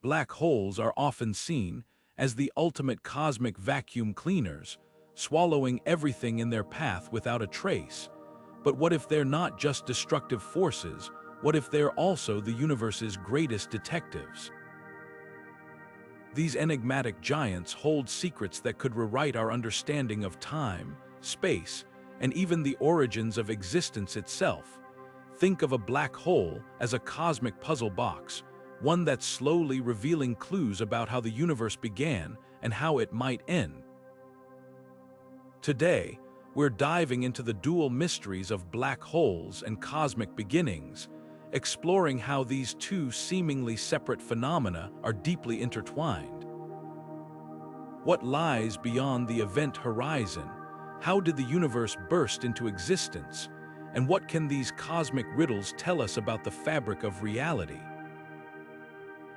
Black holes are often seen as the ultimate cosmic vacuum cleaners, swallowing everything in their path without a trace. But what if they're not just destructive forces? What if they're also the universe's greatest detectives? These enigmatic giants hold secrets that could rewrite our understanding of time, space, and even the origins of existence itself. Think of a black hole as a cosmic puzzle box, one that's slowly revealing clues about how the universe began and how it might end. Today, we're diving into the dual mysteries of black holes and cosmic beginnings, exploring how these two seemingly separate phenomena are deeply intertwined. What lies beyond the event horizon? How did the universe burst into existence? And what can these cosmic riddles tell us about the fabric of reality?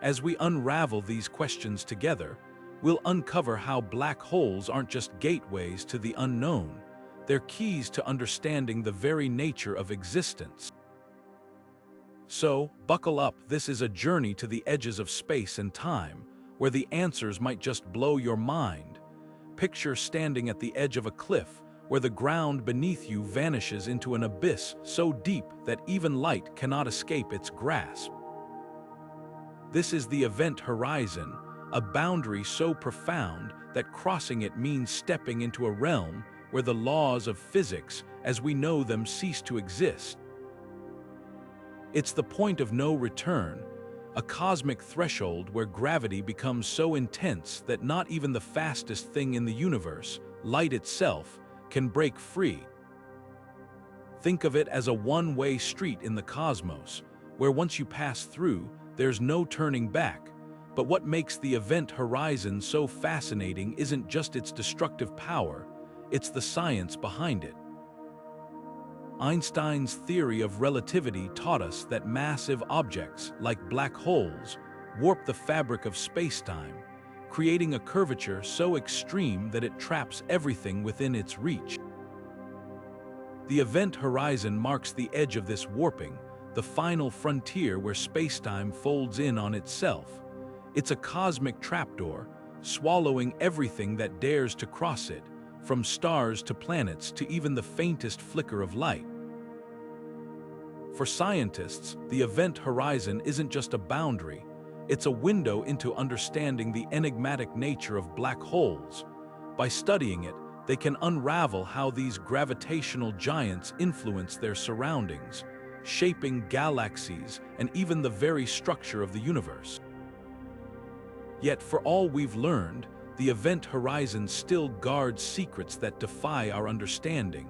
As we unravel these questions together, we'll uncover how black holes aren't just gateways to the unknown, they're keys to understanding the very nature of existence. So, buckle up, this is a journey to the edges of space and time, where the answers might just blow your mind. Picture standing at the edge of a cliff, where the ground beneath you vanishes into an abyss so deep that even light cannot escape its grasp. This is the event horizon, a boundary so profound that crossing it means stepping into a realm where the laws of physics, as we know them, cease to exist. It's the point of no return, a cosmic threshold where gravity becomes so intense that not even the fastest thing in the universe, light itself, can break free. Think of it as a one-way street in the cosmos, where once you pass through, there's no turning back. But what makes the event horizon so fascinating isn't just its destructive power, it's the science behind it. Einstein's theory of relativity taught us that massive objects, like black holes, warp the fabric of spacetime, creating a curvature so extreme that it traps everything within its reach. The event horizon marks the edge of this warping, the final frontier where spacetime folds in on itself. It's a cosmic trapdoor, swallowing everything that dares to cross it, from stars to planets to even the faintest flicker of light. For scientists, the event horizon isn't just a boundary, it's a window into understanding the enigmatic nature of black holes. By studying it, they can unravel how these gravitational giants influence their surroundings, shaping galaxies and even the very structure of the universe. Yet for all we've learned, the event horizon still guards secrets that defy our understanding.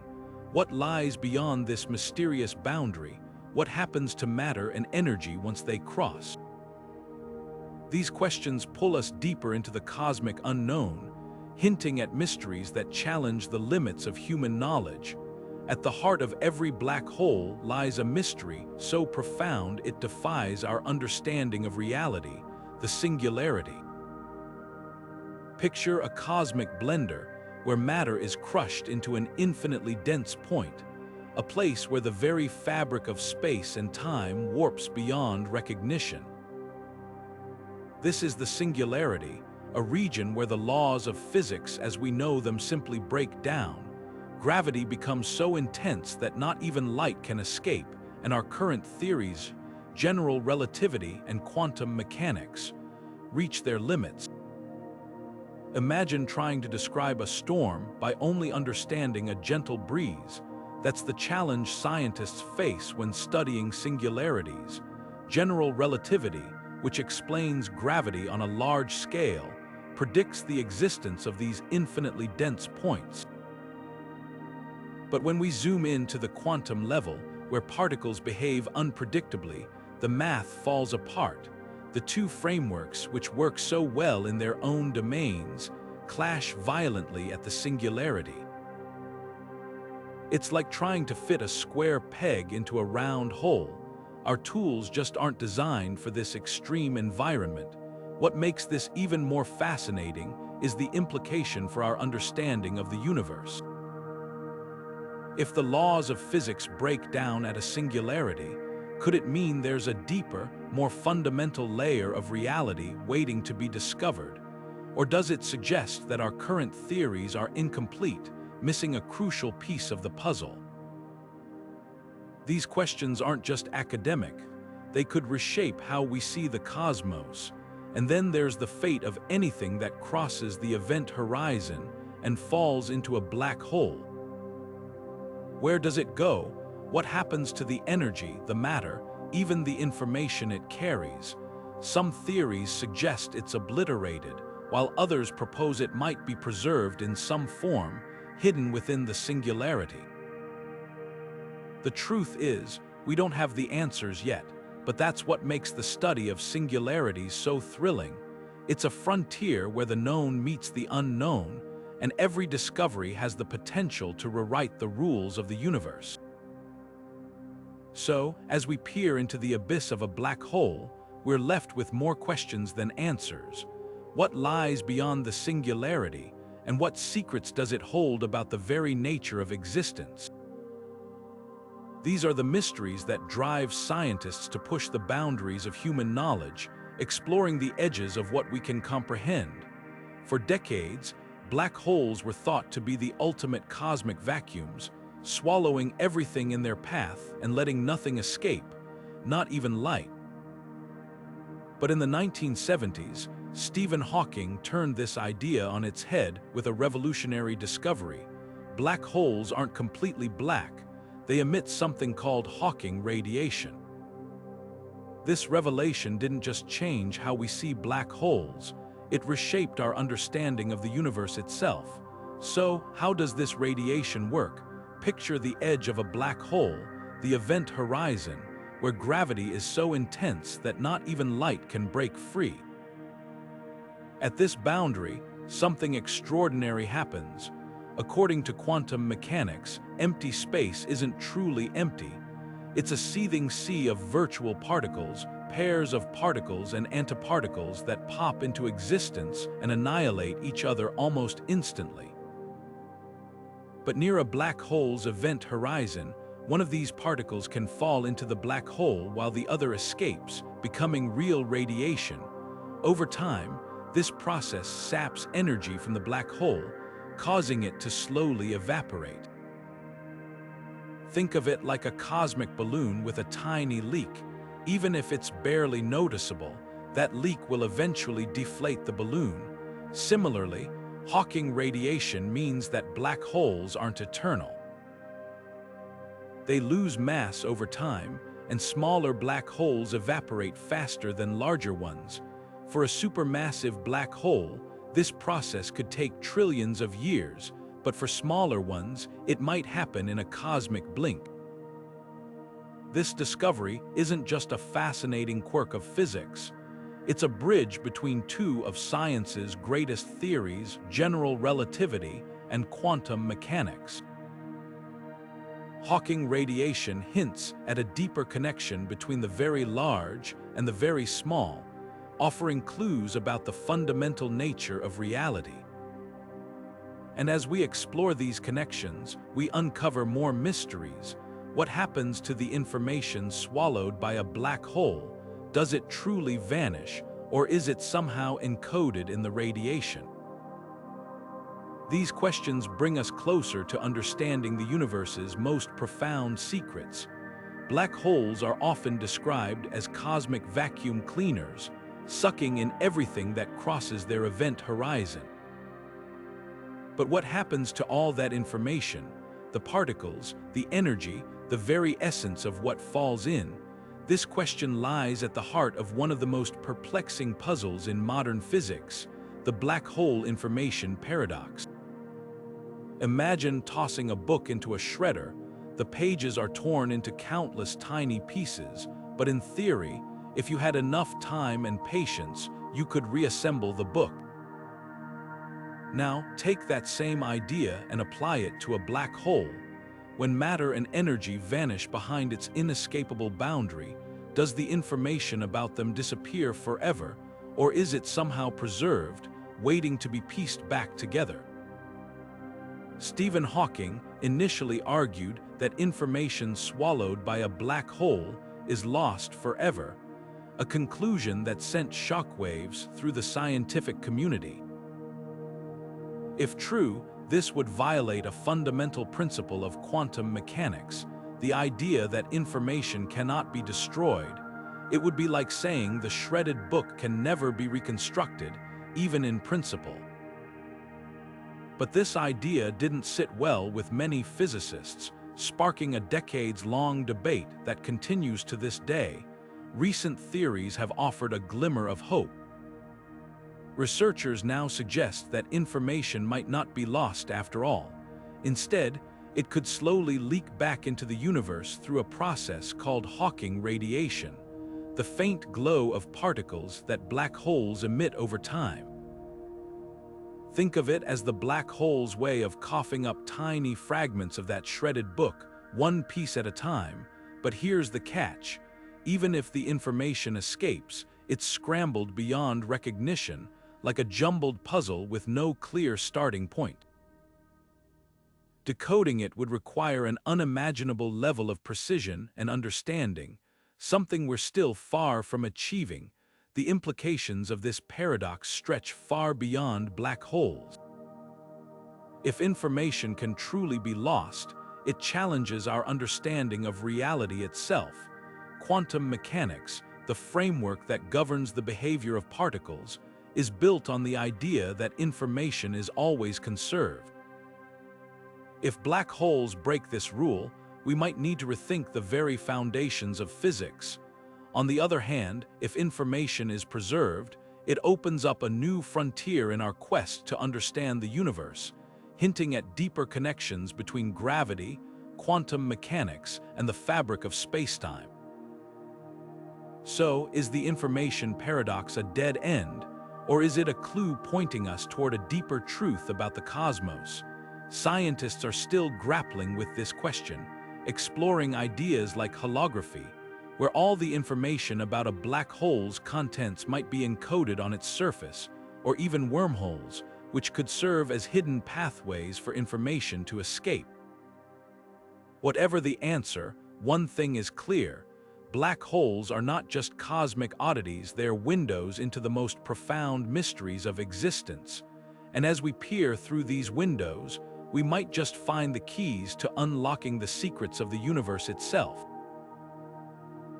What lies beyond this mysterious boundary? What happens to matter and energy once they cross? These questions pull us deeper into the cosmic unknown, hinting at mysteries that challenge the limits of human knowledge. At the heart of every black hole lies a mystery so profound it defies our understanding of reality, the singularity. Picture a cosmic blender where matter is crushed into an infinitely dense point, a place where the very fabric of space and time warps beyond recognition. This is the singularity, a region where the laws of physics as we know them simply break down. Gravity becomes so intense that not even light can escape, and our current theories, general relativity and quantum mechanics, reach their limits. Imagine trying to describe a storm by only understanding a gentle breeze. That's the challenge scientists face when studying singularities. General relativity, which explains gravity on a large scale, predicts the existence of these infinitely dense points. But when we zoom in to the quantum level, where particles behave unpredictably, the math falls apart. The two frameworks, which work so well in their own domains, clash violently at the singularity. It's like trying to fit a square peg into a round hole. Our tools just aren't designed for this extreme environment. What makes this even more fascinating is the implication for our understanding of the universe. If the laws of physics break down at a singularity, could it mean there's a deeper, more fundamental layer of reality waiting to be discovered? Or does it suggest that our current theories are incomplete, missing a crucial piece of the puzzle? These questions aren't just academic. They could reshape how we see the cosmos. And then there's the fate of anything that crosses the event horizon and falls into a black hole. Where does it go? What happens to the energy, the matter, even the information it carries? Some theories suggest it's obliterated, while others propose it might be preserved in some form, hidden within the singularity. The truth is, we don't have the answers yet, but that's what makes the study of singularities so thrilling. It's a frontier where the known meets the unknown, and every discovery has the potential to rewrite the rules of the universe. So, as we peer into the abyss of a black hole, we're left with more questions than answers. What lies beyond the singularity, and what secrets does it hold about the very nature of existence? These are the mysteries that drive scientists to push the boundaries of human knowledge, exploring the edges of what we can comprehend. For decades, black holes were thought to be the ultimate cosmic vacuums, swallowing everything in their path and letting nothing escape, not even light. But in the 1970s, Stephen Hawking turned this idea on its head with a revolutionary discovery. Black holes aren't completely black. They emit something called Hawking radiation. This revelation didn't just change how we see black holes, it reshaped our understanding of the universe itself. So, how does this radiation work? Picture the edge of a black hole, the event horizon, where gravity is so intense that not even light can break free. At this boundary, something extraordinary happens. According to quantum mechanics, empty space isn't truly empty. It's a seething sea of virtual particles, pairs of particles and antiparticles that pop into existence and annihilate each other almost instantly. But near a black hole's event horizon, one of these particles can fall into the black hole while the other escapes, becoming real radiation. Over time, this process saps energy from the black hole, causing it to slowly evaporate. Think of it like a cosmic balloon with a tiny leak. Even if it's barely noticeable, that leak will eventually deflate the balloon. Similarly, Hawking radiation means that black holes aren't eternal. They lose mass over time, and smaller black holes evaporate faster than larger ones. For a supermassive black hole, this process could take trillions of years, but for smaller ones, it might happen in a cosmic blink. This discovery isn't just a fascinating quirk of physics. It's a bridge between two of science's greatest theories, general relativity and quantum mechanics. Hawking radiation hints at a deeper connection between the very large and the very small, offering clues about the fundamental nature of reality. And as we explore these connections, we uncover more mysteries. What happens to the information swallowed by a black hole? Does it truly vanish, or is it somehow encoded in the radiation? These questions bring us closer to understanding the universe's most profound secrets. Black holes are often described as cosmic vacuum cleaners, sucking in everything that crosses their event horizon. But what happens to all that information, the particles, the energy, the very essence of what falls in? This question lies at the heart of one of the most perplexing puzzles in modern physics, the black hole information paradox. Imagine tossing a book into a shredder. The pages are torn into countless tiny pieces, but in theory, if you had enough time and patience, you could reassemble the book. Now, take that same idea and apply it to a black hole. When matter and energy vanish behind its inescapable boundary, does the information about them disappear forever, or is it somehow preserved, waiting to be pieced back together? Stephen Hawking initially argued that information swallowed by a black hole is lost forever. a conclusion that sent shockwaves through the scientific community. If true, this would violate a fundamental principle of quantum mechanics, the idea that information cannot be destroyed. It would be like saying the shredded book can never be reconstructed, even in principle. But this idea didn't sit well with many physicists, sparking a decades-long debate that continues to this day. Recent theories have offered a glimmer of hope. Researchers now suggest that information might not be lost after all. Instead, it could slowly leak back into the universe through a process called Hawking radiation, the faint glow of particles that black holes emit over time. Think of it as the black hole's way of coughing up tiny fragments of that shredded book, one piece at a time. But here's the catch. Even if the information escapes, it's scrambled beyond recognition, like a jumbled puzzle with no clear starting point. Decoding it would require an unimaginable level of precision and understanding, something we're still far from achieving. The implications of this paradox stretch far beyond black holes. If information can truly be lost, it challenges our understanding of reality itself. Quantum mechanics, the framework that governs the behavior of particles, is built on the idea that information is always conserved. If black holes break this rule, we might need to rethink the very foundations of physics. On the other hand, if information is preserved, it opens up a new frontier in our quest to understand the universe, hinting at deeper connections between gravity, quantum mechanics, and the fabric of spacetime. So, is the information paradox a dead end, or is it a clue pointing us toward a deeper truth about the cosmos? Scientists are still grappling with this question, exploring ideas like holography, where all the information about a black hole's contents might be encoded on its surface, or even wormholes, which could serve as hidden pathways for information to escape. Whatever the answer, one thing is clear: black holes are not just cosmic oddities, they're windows into the most profound mysteries of existence. And as we peer through these windows, we might just find the keys to unlocking the secrets of the universe itself.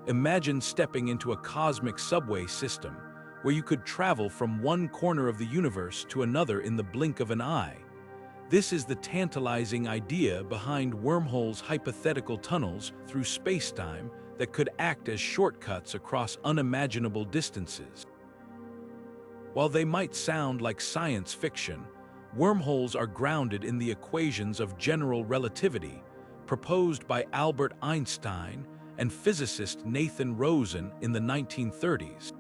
Imagine stepping into a cosmic subway system, where you could travel from one corner of the universe to another in the blink of an eye. This is the tantalizing idea behind Wormholes' hypothetical tunnels through spacetime that could act as shortcuts across unimaginable distances. While they might sound like science fiction, wormholes are grounded in the equations of general relativity, proposed by Albert Einstein and physicist Nathan Rosen in the 1930s.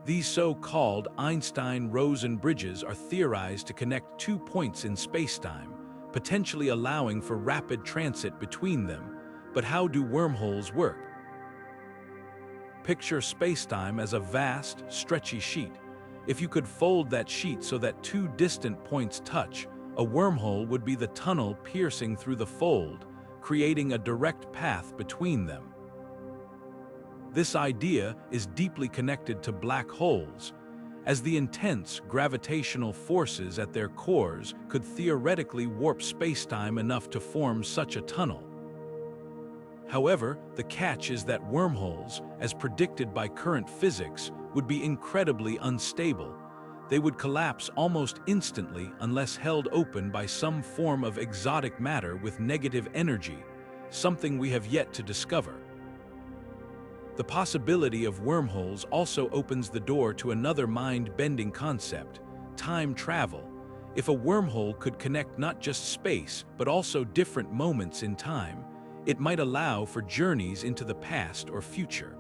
These so-called Einstein-Rosen bridges are theorized to connect 2 points in spacetime, potentially allowing for rapid transit between them. But how do wormholes work? Picture spacetime as a vast, stretchy sheet. If you could fold that sheet so that 2 distant points touch, a wormhole would be the tunnel piercing through the fold, creating a direct path between them. This idea is deeply connected to black holes, as the intense gravitational forces at their cores could theoretically warp spacetime enough to form such a tunnel. However, the catch is that wormholes, as predicted by current physics, would be incredibly unstable. They would collapse almost instantly unless held open by some form of exotic matter with negative energy, something we have yet to discover. The possibility of wormholes also opens the door to another mind-bending concept: time travel. If a wormhole could connect not just space, but also different moments in time, it might allow for journeys into the past or future.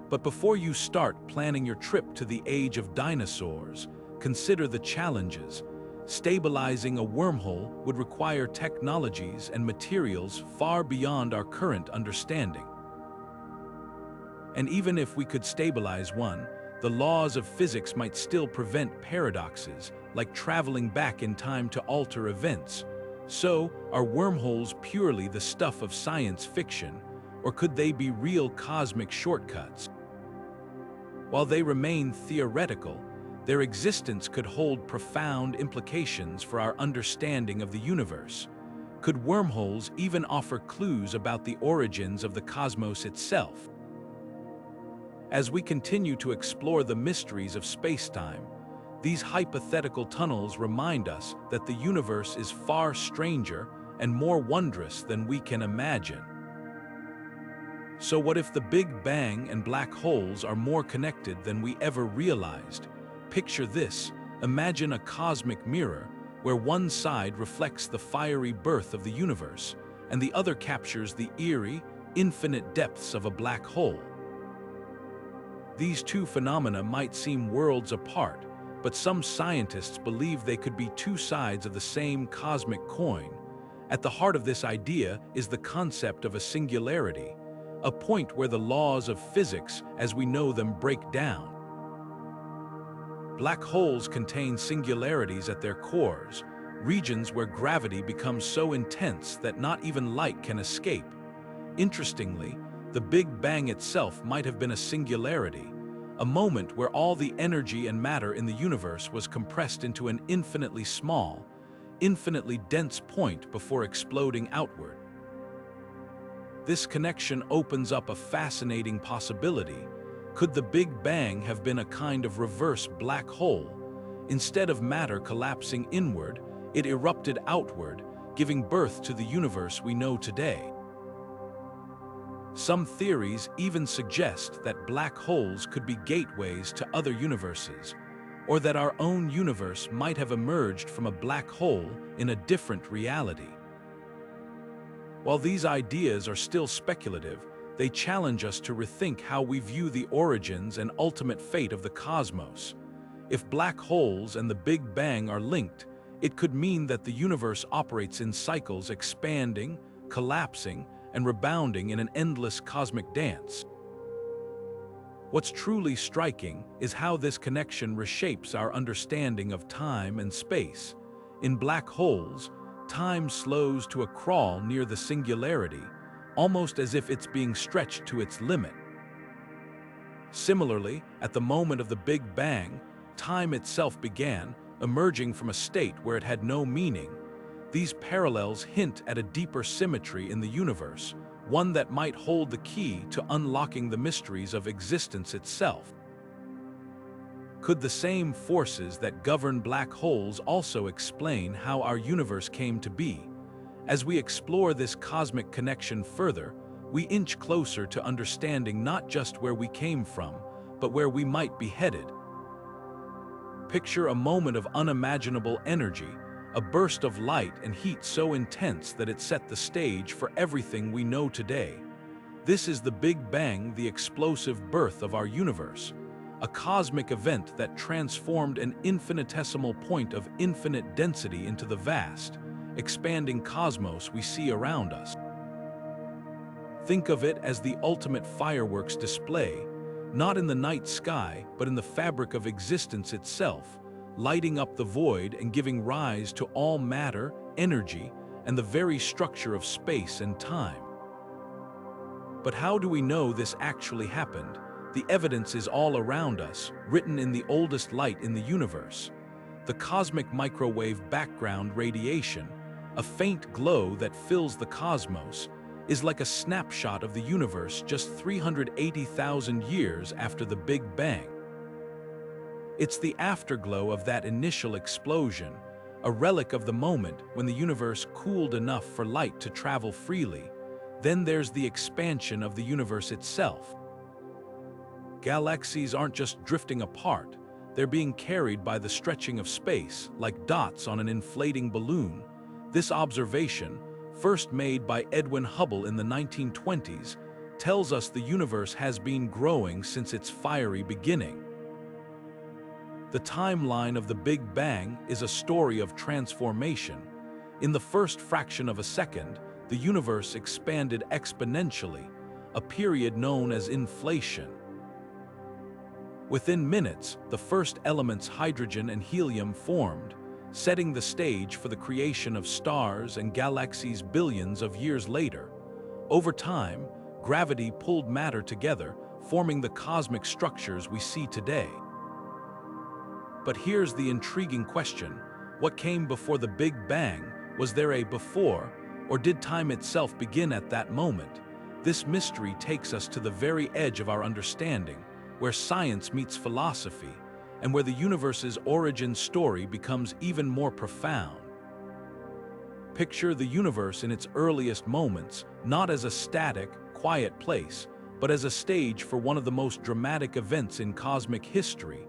But before you start planning your trip to the age of dinosaurs, consider the challenges. Stabilizing a wormhole would require technologies and materials far beyond our current understanding. And even if we could stabilize one, the laws of physics might still prevent paradoxes, like traveling back in time to alter events. So, are wormholes purely the stuff of science fiction, or could they be real cosmic shortcuts? While they remain theoretical, their existence could hold profound implications for our understanding of the universe. Could wormholes even offer clues about the origins of the cosmos itself? As we continue to explore the mysteries of spacetime, these hypothetical tunnels remind us that the universe is far stranger and more wondrous than we can imagine. So what if the Big Bang and black holes are more connected than we ever realized? Picture this: imagine a cosmic mirror where one side reflects the fiery birth of the universe and the other captures the eerie, infinite depths of a black hole. These two phenomena might seem worlds apart, but some scientists believe they could be two sides of the same cosmic coin. At the heart of this idea is the concept of a singularity, a point where the laws of physics as we know them break down. Black holes contain singularities at their cores, regions where gravity becomes so intense that not even light can escape. Interestingly, the Big Bang itself might have been a singularity, a moment where all the energy and matter in the universe was compressed into an infinitely small, infinitely dense point before exploding outward. This connection opens up a fascinating possibility. Could the Big Bang have been a kind of reverse black hole? Instead of matter collapsing inward, it erupted outward, giving birth to the universe we know today. Some theories even suggest that black holes could be gateways to other universes, or that our own universe might have emerged from a black hole in a different reality. While these ideas are still speculative, they challenge us to rethink how we view the origins and ultimate fate of the cosmos. If black holes and the Big Bang are linked, it could mean that the universe operates in cycles, expanding, collapsing, and rebounding in an endless cosmic dance. What's truly striking is how this connection reshapes our understanding of time and space. In black holes, time slows to a crawl near the singularity, almost as if it's being stretched to its limit. Similarly, at the moment of the Big Bang, time itself began, emerging from a state where it had no meaning. These parallels hint at a deeper symmetry in the universe, one that might hold the key to unlocking the mysteries of existence itself. Could the same forces that govern black holes also explain how our universe came to be? As we explore this cosmic connection further, we inch closer to understanding not just where we came from, but where we might be headed. Picture a moment of unimaginable energy, a burst of light and heat so intense that it set the stage for everything we know today. This is the Big Bang, the explosive birth of our universe, a cosmic event that transformed an infinitesimal point of infinite density into the vast, expanding cosmos we see around us. Think of it as the ultimate fireworks display, not in the night sky, but in the fabric of existence itself, lighting up the void and giving rise to all matter, energy, and the very structure of space and time. But how do we know this actually happened? The evidence is all around us, written in the oldest light in the universe. The cosmic microwave background radiation, a faint glow that fills the cosmos, is like a snapshot of the universe just 380,000 years after the Big Bang. It's the afterglow of that initial explosion, a relic of the moment when the universe cooled enough for light to travel freely. Then there's the expansion of the universe itself. Galaxies aren't just drifting apart, they're being carried by the stretching of space, like dots on an inflating balloon. This observation, first made by Edwin Hubble in the 1920s, tells us the universe has been growing since its fiery beginning. The timeline of the Big Bang is a story of transformation. In the first fraction of a second, the universe expanded exponentially, a period known as inflation. Within minutes, the first elements hydrogen and helium formed, setting the stage for the creation of stars and galaxies billions of years later. Over time, gravity pulled matter together, forming the cosmic structures we see today. But here's the intriguing question. What came before the Big Bang? Was there a before, or did time itself begin at that moment? This mystery takes us to the very edge of our understanding, where science meets philosophy, and where the universe's origin story becomes even more profound. Picture the universe in its earliest moments, not as a static, quiet place, but as a stage for one of the most dramatic events in cosmic history.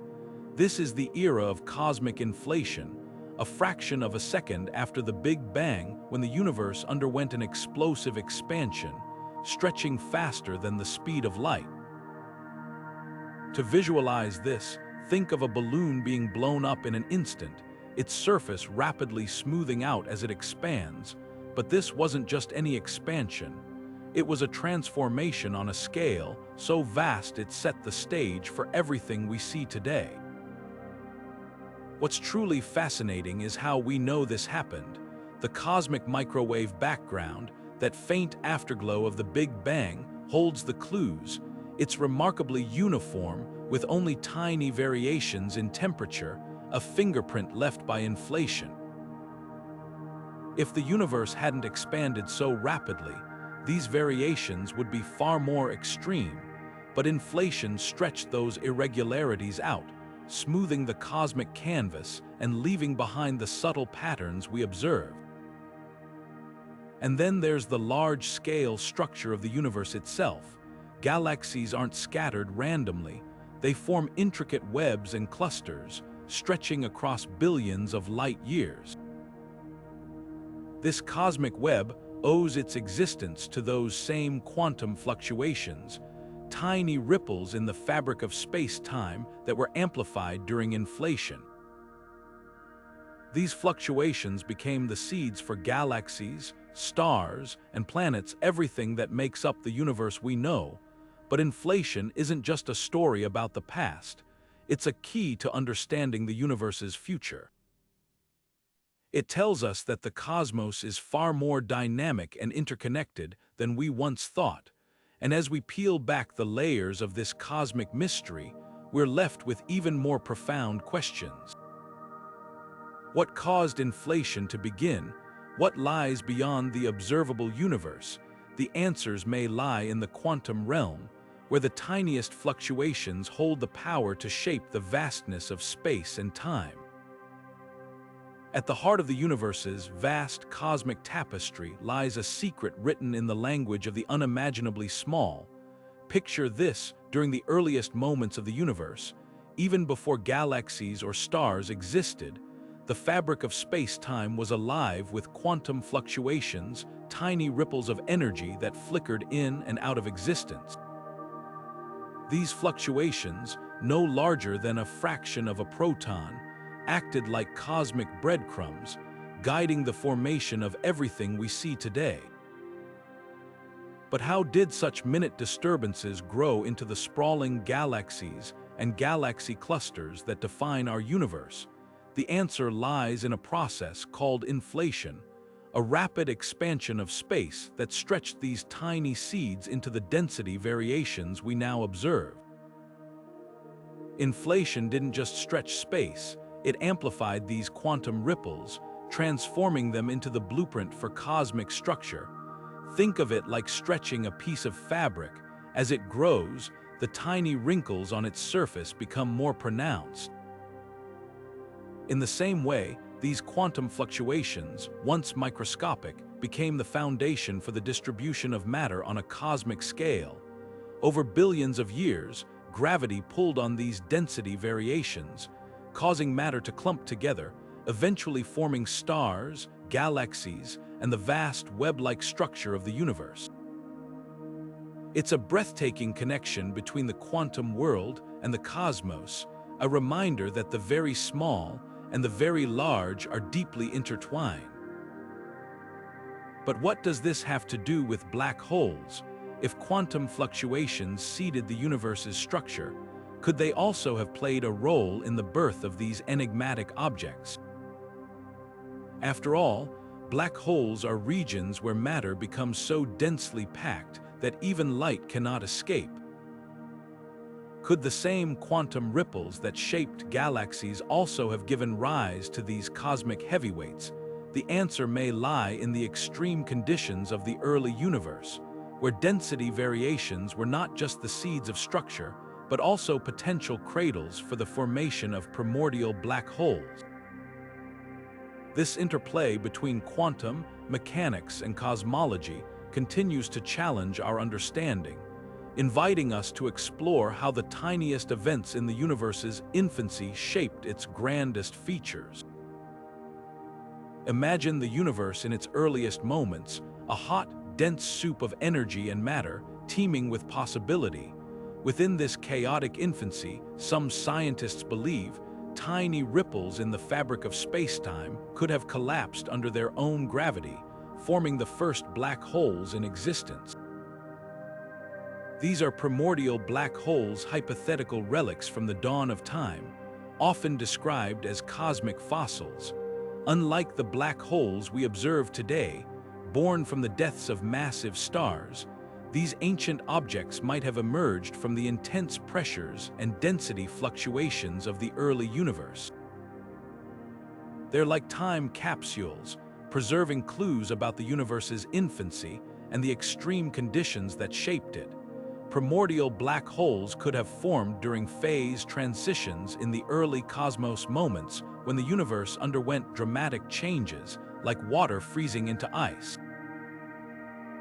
This is the era of cosmic inflation, a fraction of a second after the Big Bang, when the universe underwent an explosive expansion, stretching faster than the speed of light. To visualize this, think of a balloon being blown up in an instant, its surface rapidly smoothing out as it expands. But this wasn't just any expansion. It was a transformation on a scale so vast it set the stage for everything we see today. What's truly fascinating is how we know this happened. The cosmic microwave background, that faint afterglow of the Big Bang, holds the clues. It's remarkably uniform, with only tiny variations in temperature, a fingerprint left by inflation. If the universe hadn't expanded so rapidly, these variations would be far more extreme, but inflation stretched those irregularities out, smoothing the cosmic canvas and leaving behind the subtle patterns we observe. And then there's the large-scale structure of the universe itself. Galaxies aren't scattered randomly. They form intricate webs and clusters, stretching across billions of light years. This cosmic web owes its existence to those same quantum fluctuations, tiny ripples in the fabric of space-time that were amplified during inflation. These fluctuations became the seeds for galaxies, stars, and planets, everything that makes up the universe we know. But inflation isn't just a story about the past. It's a key to understanding the universe's future. It tells us that the cosmos is far more dynamic and interconnected than we once thought. And as we peel back the layers of this cosmic mystery, we're left with even more profound questions. What caused inflation to begin? What lies beyond the observable universe? The answers may lie in the quantum realm, where the tiniest fluctuations hold the power to shape the vastness of space and time. At the heart of the universe's vast cosmic tapestry lies a secret written in the language of the unimaginably small. Picture this: during the earliest moments of the universe, even before galaxies or stars existed, the fabric of space-time was alive with quantum fluctuations, tiny ripples of energy that flickered in and out of existence. These fluctuations, no larger than a fraction of a proton, acted like cosmic breadcrumbs, guiding the formation of everything we see today. But how did such minute disturbances grow into the sprawling galaxies and galaxy clusters that define our universe? The answer lies in a process called inflation, a rapid expansion of space that stretched these tiny seeds into the density variations we now observe. Inflation didn't just stretch space, it amplified these quantum ripples, transforming them into the blueprint for cosmic structure. Think of it like stretching a piece of fabric. As it grows, the tiny wrinkles on its surface become more pronounced. In the same way, these quantum fluctuations, once microscopic, became the foundation for the distribution of matter on a cosmic scale. Over billions of years, gravity pulled on these density variations, causing matter to clump together, eventually forming stars, galaxies, and the vast web-like structure of the universe. It's a breathtaking connection between the quantum world and the cosmos, a reminder that the very small and the very large are deeply intertwined. But what does this have to do with black holes? If quantum fluctuations seeded the universe's structure, could they also have played a role in the birth of these enigmatic objects? After all, black holes are regions where matter becomes so densely packed that even light cannot escape. Could the same quantum ripples that shaped galaxies also have given rise to these cosmic heavyweights? The answer may lie in the extreme conditions of the early universe, where density variations were not just the seeds of structure, but also potential cradles for the formation of primordial black holes. This interplay between quantum, mechanics, and cosmology continues to challenge our understanding, inviting us to explore how the tiniest events in the universe's infancy shaped its grandest features. Imagine the universe in its earliest moments, a hot, dense soup of energy and matter, teeming with possibility. Within this chaotic infancy, some scientists believe tiny ripples in the fabric of spacetime could have collapsed under their own gravity, forming the first black holes in existence. These are primordial black holes, hypothetical relics from the dawn of time, often described as cosmic fossils. Unlike the black holes we observe today, born from the deaths of massive stars, these ancient objects might have emerged from the intense pressures and density fluctuations of the early universe. They're like time capsules, preserving clues about the universe's infancy and the extreme conditions that shaped it. Primordial black holes could have formed during phase transitions in the early cosmos moments when the universe underwent dramatic changes, like water freezing into ice.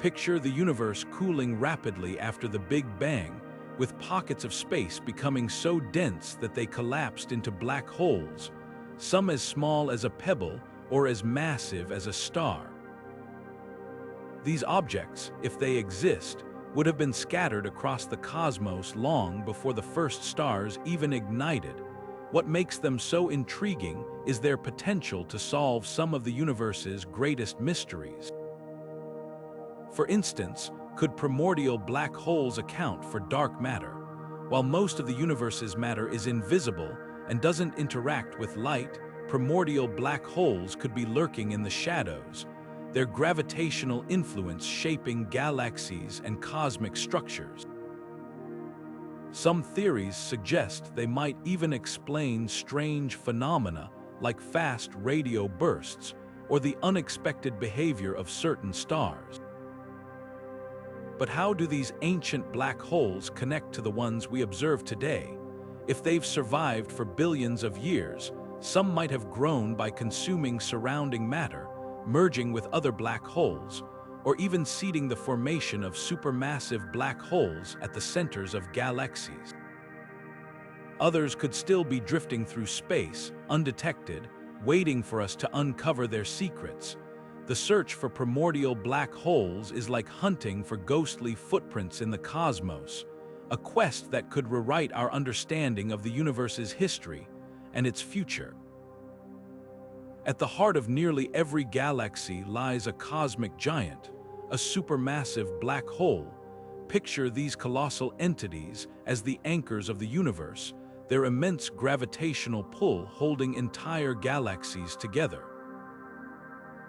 Picture the universe cooling rapidly after the Big Bang, with pockets of space becoming so dense that they collapsed into black holes, some as small as a pebble or as massive as a star. These objects, if they exist, would have been scattered across the cosmos long before the first stars even ignited. What makes them so intriguing is their potential to solve some of the universe's greatest mysteries. For instance, could primordial black holes account for dark matter? While most of the universe's matter is invisible and doesn't interact with light, primordial black holes could be lurking in the shadows, their gravitational influence shaping galaxies and cosmic structures. Some theories suggest they might even explain strange phenomena like fast radio bursts or the unexpected behavior of certain stars. But how do these ancient black holes connect to the ones we observe today? If they've survived for billions of years, some might have grown by consuming surrounding matter, merging with other black holes, or even seeding the formation of supermassive black holes at the centers of galaxies. Others could still be drifting through space, undetected, waiting for us to uncover their secrets. The search for primordial black holes is like hunting for ghostly footprints in the cosmos, a quest that could rewrite our understanding of the universe's history and its future. At the heart of nearly every galaxy lies a cosmic giant, a supermassive black hole. Picture these colossal entities as the anchors of the universe, their immense gravitational pull holding entire galaxies together.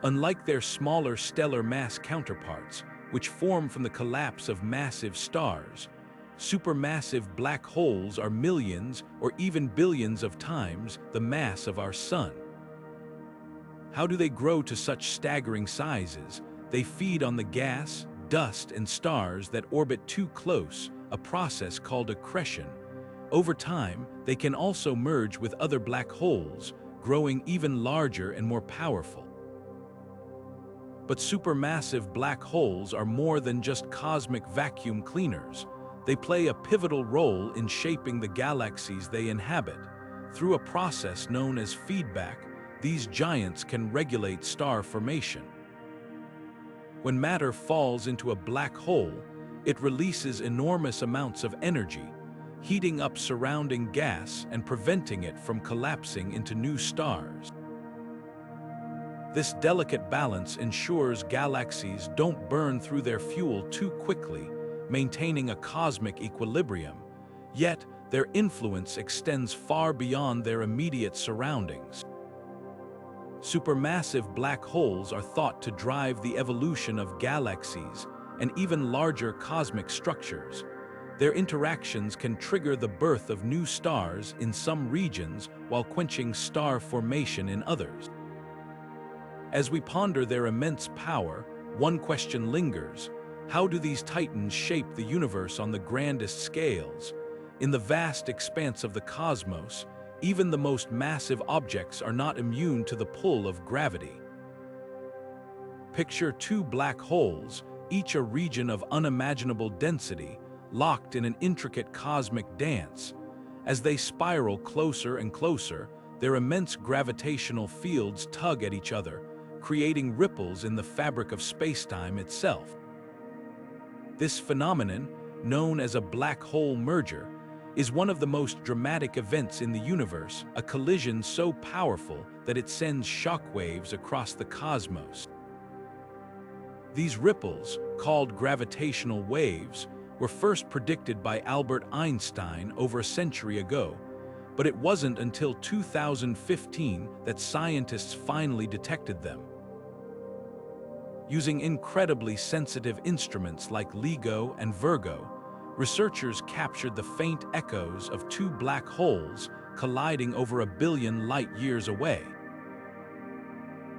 Unlike their smaller stellar mass counterparts, which form from the collapse of massive stars, supermassive black holes are millions or even billions of times the mass of our Sun. How do they grow to such staggering sizes? They feed on the gas, dust, and stars that orbit too close, a process called accretion. Over time, they can also merge with other black holes, growing even larger and more powerful. But supermassive black holes are more than just cosmic vacuum cleaners. They play a pivotal role in shaping the galaxies they inhabit. Through a process known as feedback, these giants can regulate star formation. When matter falls into a black hole, it releases enormous amounts of energy, heating up surrounding gas and preventing it from collapsing into new stars. This delicate balance ensures galaxies don't burn through their fuel too quickly, maintaining a cosmic equilibrium. Yet, their influence extends far beyond their immediate surroundings. Supermassive black holes are thought to drive the evolution of galaxies, and even larger cosmic structures. Their interactions can trigger the birth of new stars in some regions while quenching star formation in others. As we ponder their immense power, one question lingers: how do these titans shape the universe on the grandest scales? In the vast expanse of the cosmos, even the most massive objects are not immune to the pull of gravity. Picture two black holes, each a region of unimaginable density, locked in an intricate cosmic dance. As they spiral closer and closer, their immense gravitational fields tug at each other, creating ripples in the fabric of spacetime itself. This phenomenon, known as a black hole merger, is one of the most dramatic events in the universe, a collision so powerful that it sends shockwaves across the cosmos. These ripples, called gravitational waves, were first predicted by Albert Einstein over a century ago, but it wasn't until 2015 that scientists finally detected them. Using incredibly sensitive instruments like LIGO and Virgo, researchers captured the faint echoes of two black holes colliding over 1 billion light-years away.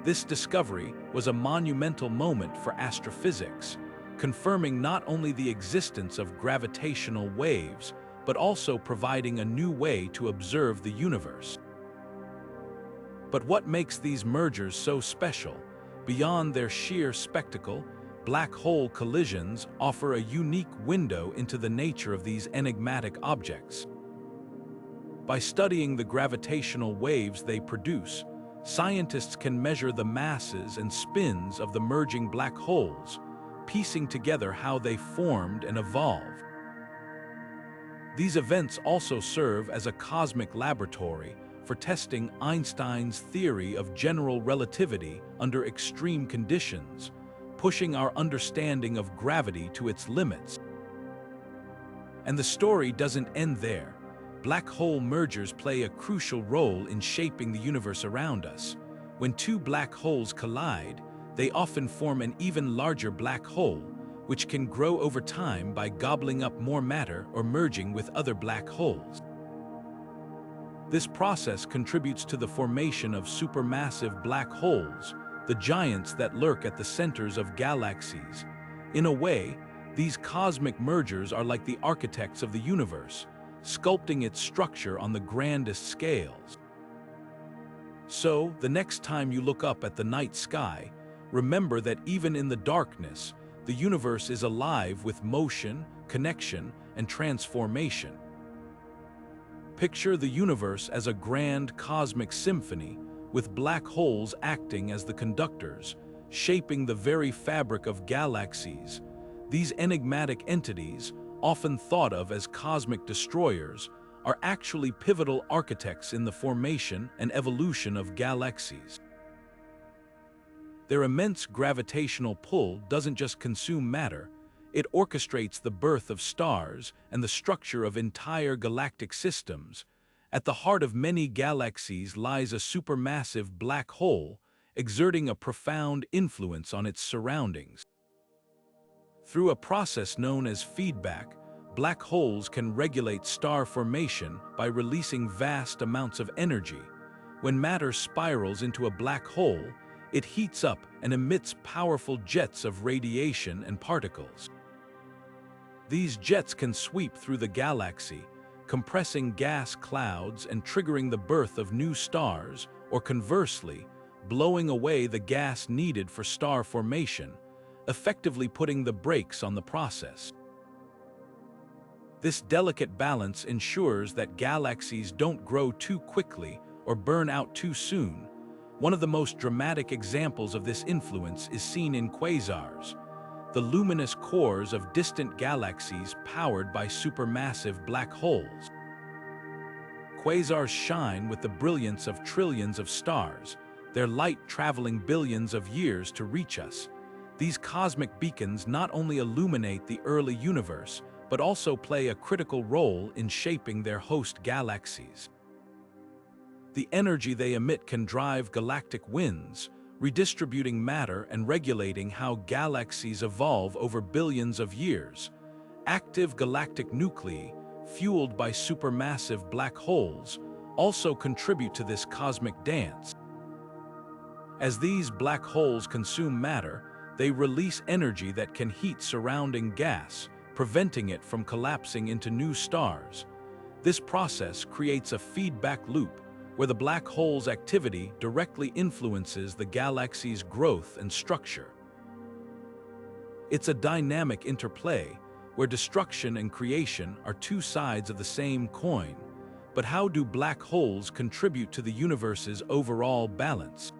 This discovery was a monumental moment for astrophysics, confirming not only the existence of gravitational waves, but also providing a new way to observe the universe. But what makes these mergers so special? Beyond their sheer spectacle, black hole collisions offer a unique window into the nature of these enigmatic objects. By studying the gravitational waves they produce, scientists can measure the masses and spins of the merging black holes, piecing together how they formed and evolved. These events also serve as a cosmic laboratory for testing Einstein's theory of general relativity under extreme conditions, pushing our understanding of gravity to its limits. And the story doesn't end there. Black hole mergers play a crucial role in shaping the universe around us. When two black holes collide, they often form an even larger black hole, which can grow over time by gobbling up more matter or merging with other black holes. This process contributes to the formation of supermassive black holes, the giants that lurk at the centers of galaxies. In a way, these cosmic mergers are like the architects of the universe, sculpting its structure on the grandest scales. So, the next time you look up at the night sky, remember that even in the darkness, the universe is alive with motion, connection, and transformation. Picture the universe as a grand cosmic symphony, with black holes acting as the conductors, shaping the very fabric of galaxies. These enigmatic entities, often thought of as cosmic destroyers, are actually pivotal architects in the formation and evolution of galaxies. Their immense gravitational pull doesn't just consume matter, it orchestrates the birth of stars and the structure of entire galactic systems. At the heart of many galaxies lies a supermassive black hole, exerting a profound influence on its surroundings. Through a process known as feedback, black holes can regulate star formation by releasing vast amounts of energy. When matter spirals into a black hole, it heats up and emits powerful jets of radiation and particles. These jets can sweep through the galaxy, compressing gas clouds and triggering the birth of new stars, or conversely, blowing away the gas needed for star formation, effectively putting the brakes on the process. This delicate balance ensures that galaxies don't grow too quickly or burn out too soon. One of the most dramatic examples of this influence is seen in quasars, the luminous cores of distant galaxies powered by supermassive black holes. Quasars shine with the brilliance of trillions of stars, their light traveling billions of years to reach us. These cosmic beacons not only illuminate the early universe, but also play a critical role in shaping their host galaxies. The energy they emit can drive galactic winds, redistributing matter and regulating how galaxies evolve over billions of years. Active galactic nuclei, fueled by supermassive black holes, also contribute to this cosmic dance. As these black holes consume matter, they release energy that can heat surrounding gas, preventing it from collapsing into new stars. This process creates a feedback loop, where the black hole's activity directly influences the galaxy's growth and structure. It's a dynamic interplay, where destruction and creation are two sides of the same coin. But how do black holes contribute to the universe's overall balance?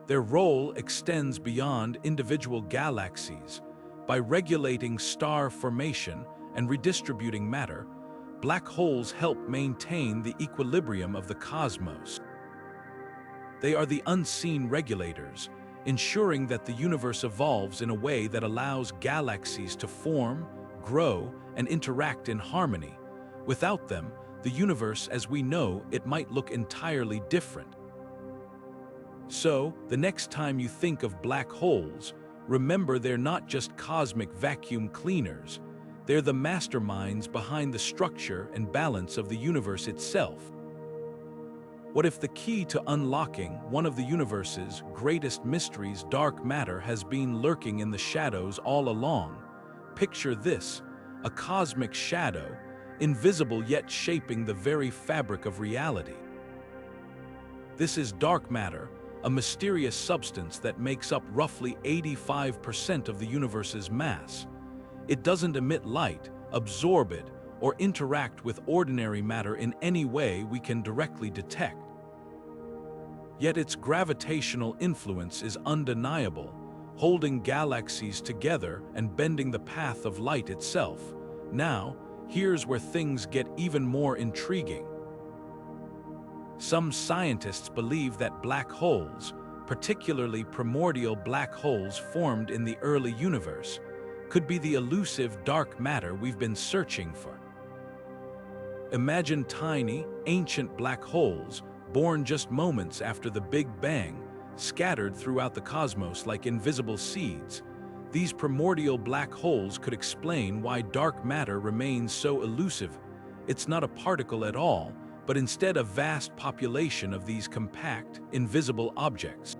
Their role extends beyond individual galaxies. By regulating star formation and redistributing matter, black holes help maintain the equilibrium of the cosmos. They are the unseen regulators, ensuring that the universe evolves in a way that allows galaxies to form, grow, and interact in harmony. Without them, the universe as we know it might look entirely different. So, the next time you think of black holes, remember they're not just cosmic vacuum cleaners. They're the masterminds behind the structure and balance of the universe itself. What if the key to unlocking one of the universe's greatest mysteries, dark matter, has been lurking in the shadows all along? Picture this, a cosmic shadow, invisible yet shaping the very fabric of reality. This is dark matter, a mysterious substance that makes up roughly 85% of the universe's mass. It doesn't emit light, absorb it, or interact with ordinary matter in any way we can directly detect. Yet its gravitational influence is undeniable, holding galaxies together and bending the path of light itself. Now, here's where things get even more intriguing. Some scientists believe that black holes, particularly primordial black holes formed in the early universe, could be the elusive dark matter we've been searching for. Imagine tiny, ancient black holes, born just moments after the Big Bang, scattered throughout the cosmos like invisible seeds. These primordial black holes could explain why dark matter remains so elusive. It's not a particle at all, but instead a vast population of these compact, invisible objects.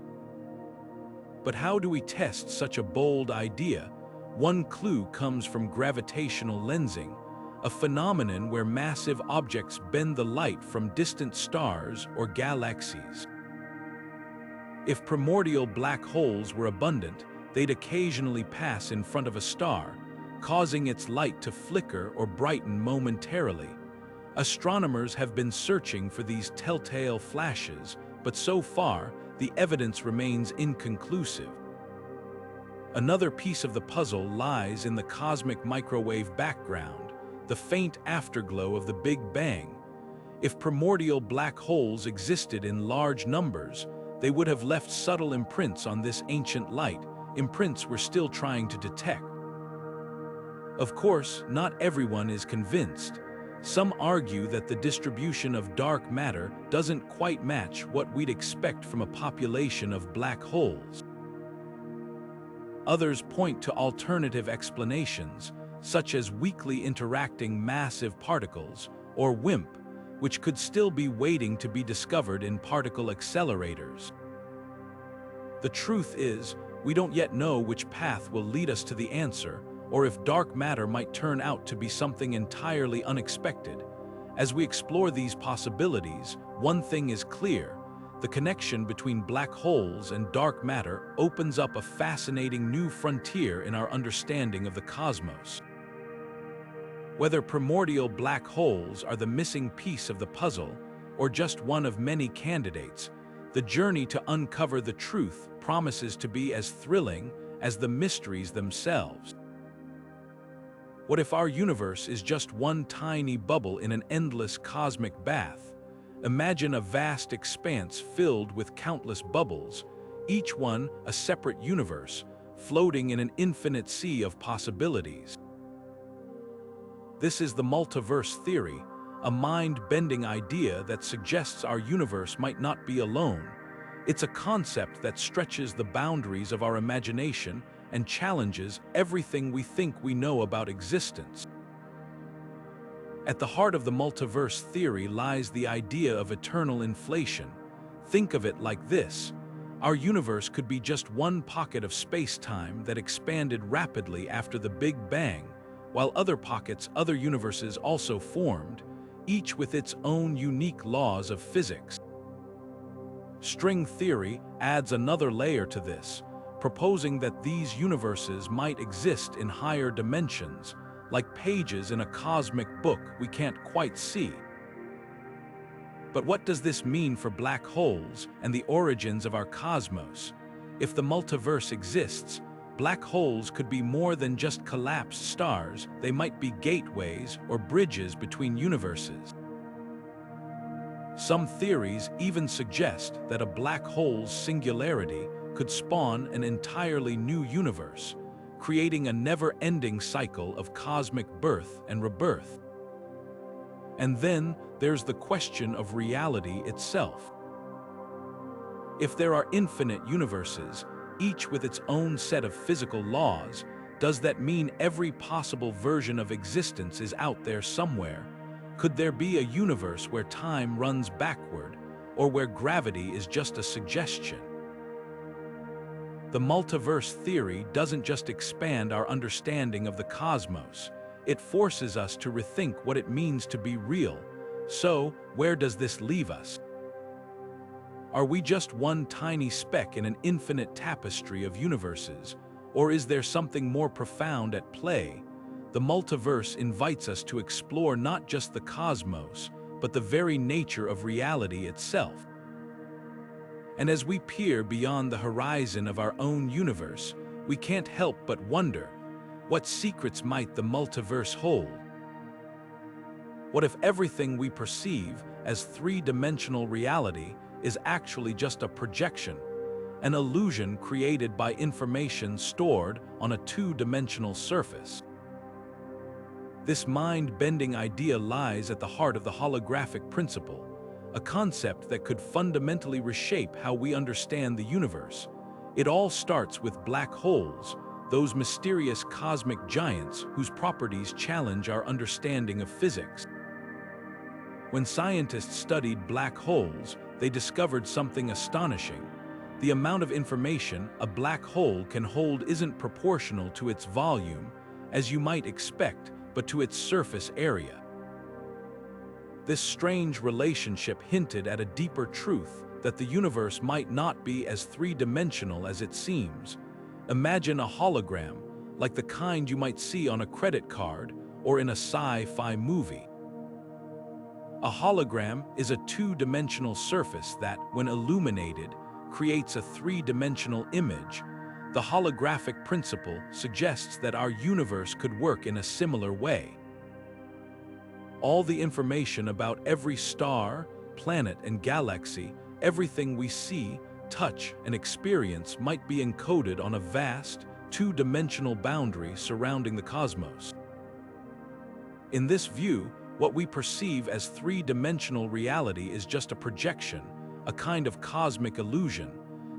But how do we test such a bold idea? One clue comes from gravitational lensing, a phenomenon where massive objects bend the light from distant stars or galaxies. If primordial black holes were abundant, they'd occasionally pass in front of a star, causing its light to flicker or brighten momentarily. Astronomers have been searching for these telltale flashes, but so far, the evidence remains inconclusive. Another piece of the puzzle lies in the cosmic microwave background, the faint afterglow of the Big Bang. If primordial black holes existed in large numbers, they would have left subtle imprints on this ancient light, imprints we're still trying to detect. Of course, not everyone is convinced. Some argue that the distribution of dark matter doesn't quite match what we'd expect from a population of black holes. Others point to alternative explanations, such as weakly interacting massive particles, or WIMP, which could still be waiting to be discovered in particle accelerators. The truth is, we don't yet know which path will lead us to the answer, or if dark matter might turn out to be something entirely unexpected. As we explore these possibilities, one thing is clear: the connection between black holes and dark matter opens up a fascinating new frontier in our understanding of the cosmos. Whether primordial black holes are the missing piece of the puzzle, or just one of many candidates, the journey to uncover the truth promises to be as thrilling as the mysteries themselves. What if our universe is just one tiny bubble in an endless cosmic bath? Imagine a vast expanse filled with countless bubbles, each one a separate universe, floating in an infinite sea of possibilities. This is the multiverse theory, a mind-bending idea that suggests our universe might not be alone. It's a concept that stretches the boundaries of our imagination and challenges everything we think we know about existence. At the heart of the multiverse theory lies the idea of eternal inflation. Think of it like this. Our universe could be just one pocket of space-time that expanded rapidly after the Big Bang, while other pockets, other universes also formed, each with its own unique laws of physics. String theory adds another layer to this, proposing that these universes might exist in higher dimensions, like pages in a cosmic book we can't quite see. But what does this mean for black holes and the origins of our cosmos? If the multiverse exists, black holes could be more than just collapsed stars. They might be gateways or bridges between universes. Some theories even suggest that a black hole's singularity could spawn an entirely new universe, creating a never-ending cycle of cosmic birth and rebirth. And then there's the question of reality itself. If there are infinite universes, each with its own set of physical laws, does that mean every possible version of existence is out there somewhere? Could there be a universe where time runs backward, or where gravity is just a suggestion? The multiverse theory doesn't just expand our understanding of the cosmos, it forces us to rethink what it means to be real. So, where does this leave us? Are we just one tiny speck in an infinite tapestry of universes, or is there something more profound at play? The multiverse invites us to explore not just the cosmos, but the very nature of reality itself. And as we peer beyond the horizon of our own universe, we can't help but wonder, what secrets might the multiverse hold? What if everything we perceive as three-dimensional reality is actually just a projection, an illusion created by information stored on a two-dimensional surface? This mind-bending idea lies at the heart of the holographic principle, a concept that could fundamentally reshape how we understand the universe. It all starts with black holes, those mysterious cosmic giants whose properties challenge our understanding of physics. When scientists studied black holes, they discovered something astonishing. The amount of information a black hole can hold isn't proportional to its volume, as you might expect, but to its surface area. This strange relationship hinted at a deeper truth, that the universe might not be as three-dimensional as it seems. Imagine a hologram, like the kind you might see on a credit card or in a sci-fi movie. A hologram is a two-dimensional surface that, when illuminated, creates a three-dimensional image. The holographic principle suggests that our universe could work in a similar way. All the information about every star, planet, and galaxy, everything we see, touch, and experience might be encoded on a vast, two-dimensional boundary surrounding the cosmos. In this view, what we perceive as three-dimensional reality is just a projection, a kind of cosmic illusion.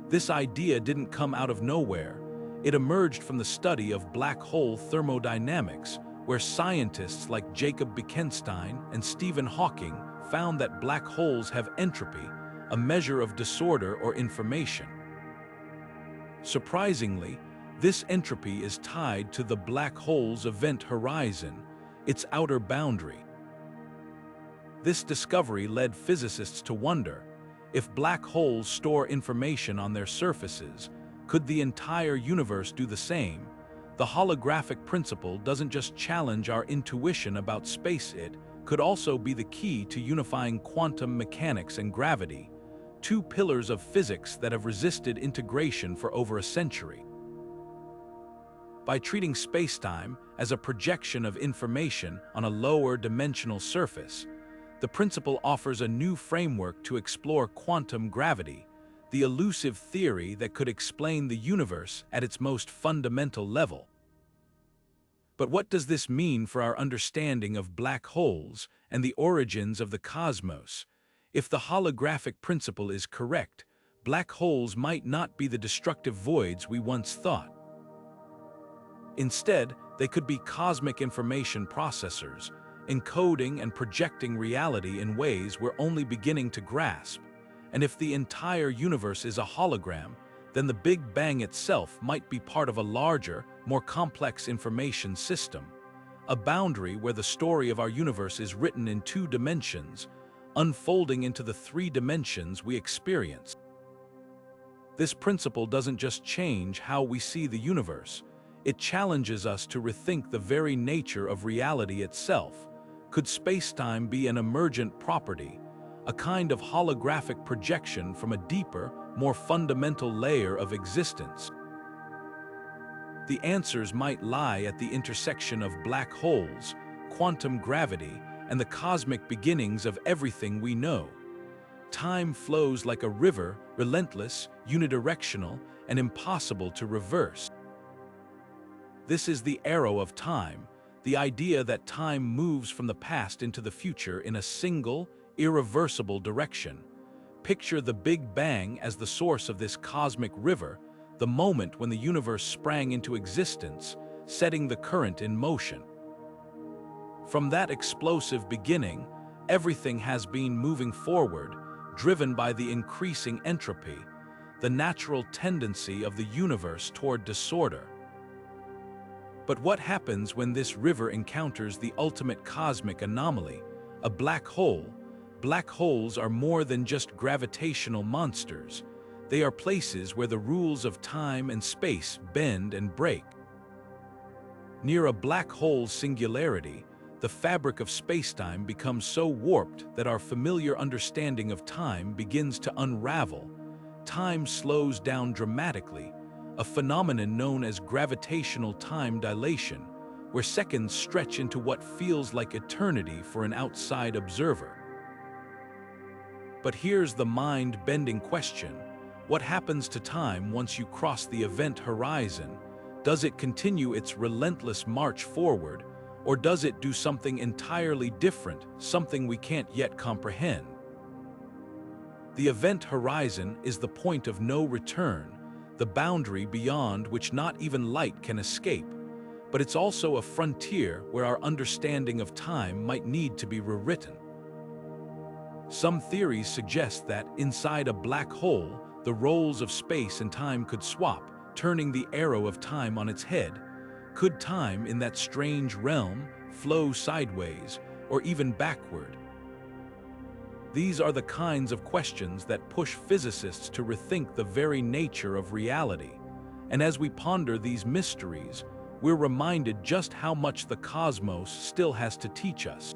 This idea didn't come out of nowhere. It emerged from the study of black hole thermodynamics, where scientists like Jacob Bekenstein and Stephen Hawking found that black holes have entropy, a measure of disorder or information. Surprisingly, this entropy is tied to the black hole's event horizon, its outer boundary. This discovery led physicists to wonder, if black holes store information on their surfaces, could the entire universe do the same? The holographic principle doesn't just challenge our intuition about space, it could also be the key to unifying quantum mechanics and gravity, two pillars of physics that have resisted integration for over a century. By treating spacetime as a projection of information on a lower dimensional surface, the principle offers a new framework to explore quantum gravity, the elusive theory that could explain the universe at its most fundamental level. But what does this mean for our understanding of black holes and the origins of the cosmos? If the holographic principle is correct, black holes might not be the destructive voids we once thought. Instead, they could be cosmic information processors, encoding and projecting reality in ways we're only beginning to grasp. And if the entire universe is a hologram, then the Big Bang itself might be part of a larger, more complex information system, a boundary where the story of our universe is written in 2 dimensions, unfolding into the 3 dimensions we experience. This principle doesn't just change how we see the universe, it challenges us to rethink the very nature of reality itself. Could spacetime be an emergent property, a kind of holographic projection from a deeper, more fundamental layer of existence? The answers might lie at the intersection of black holes, quantum gravity, and the cosmic beginnings of everything we know. Time flows like a river, relentless, unidirectional, and impossible to reverse. This is the arrow of time, the idea that time moves from the past into the future in a single, irreversible direction. Picture the Big Bang as the source of this cosmic river, the moment when the universe sprang into existence, setting the current in motion. From that explosive beginning, everything has been moving forward, driven by the increasing entropy, the natural tendency of the universe toward disorder. But what happens when this river encounters the ultimate cosmic anomaly, a black hole? Black holes are more than just gravitational monsters. They are places where the rules of time and space bend and break. Near a black hole's singularity, the fabric of spacetime becomes so warped that our familiar understanding of time begins to unravel. Time slows down dramatically, a phenomenon known as gravitational time dilation, where seconds stretch into what feels like eternity for an outside observer. But here's the mind-bending question. What happens to time once you cross the event horizon? Does it continue its relentless march forward, or does it do something entirely different, something we can't yet comprehend? The event horizon is the point of no return, the boundary beyond which not even light can escape. But it's also a frontier where our understanding of time might need to be rewritten. Some theories suggest that, inside a black hole, the roles of space and time could swap, turning the arrow of time on its head. Could time in that strange realm flow sideways, or even backward? These are the kinds of questions that push physicists to rethink the very nature of reality. And as we ponder these mysteries, we're reminded just how much the cosmos still has to teach us.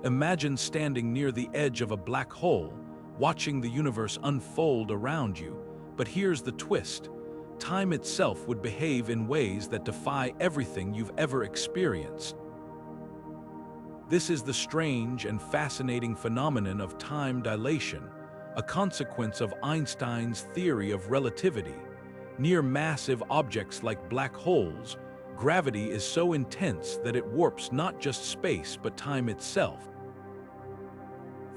Imagine standing near the edge of a black hole, watching the universe unfold around you. But here's the twist. Time itself would behave in ways that defy everything you've ever experienced. This is the strange and fascinating phenomenon of time dilation, a consequence of Einstein's theory of relativity. Near massive objects like black holes, gravity is so intense that it warps not just space but time itself.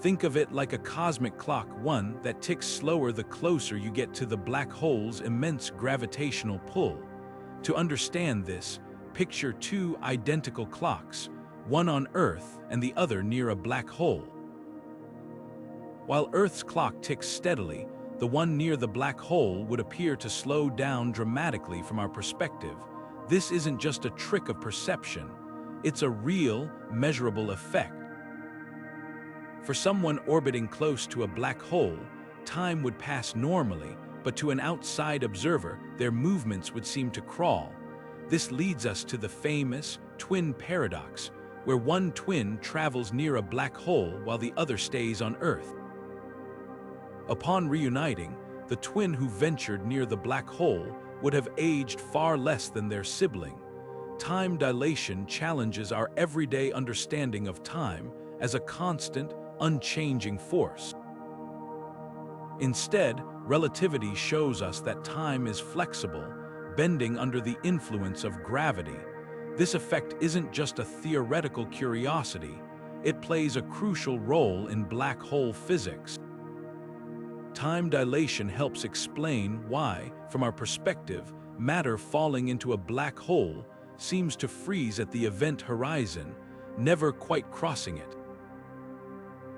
Think of it like a cosmic clock, one that ticks slower the closer you get to the black hole's immense gravitational pull. To understand this, picture 2 identical clocks, one on Earth and the other near a black hole. While Earth's clock ticks steadily, the one near the black hole would appear to slow down dramatically from our perspective. This isn't just a trick of perception, it's a real, measurable effect. For someone orbiting close to a black hole, time would pass normally, but to an outside observer, their movements would seem to crawl. This leads us to the famous twin paradox, where one twin travels near a black hole while the other stays on Earth. Upon reuniting, the twin who ventured near the black hole would have aged far less than their sibling. Time dilation challenges our everyday understanding of time as a constant, unchanging force. Instead, relativity shows us that time is flexible, bending under the influence of gravity. This effect isn't just a theoretical curiosity, it plays a crucial role in black hole physics. Time dilation helps explain why, from our perspective, matter falling into a black hole seems to freeze at the event horizon, never quite crossing it.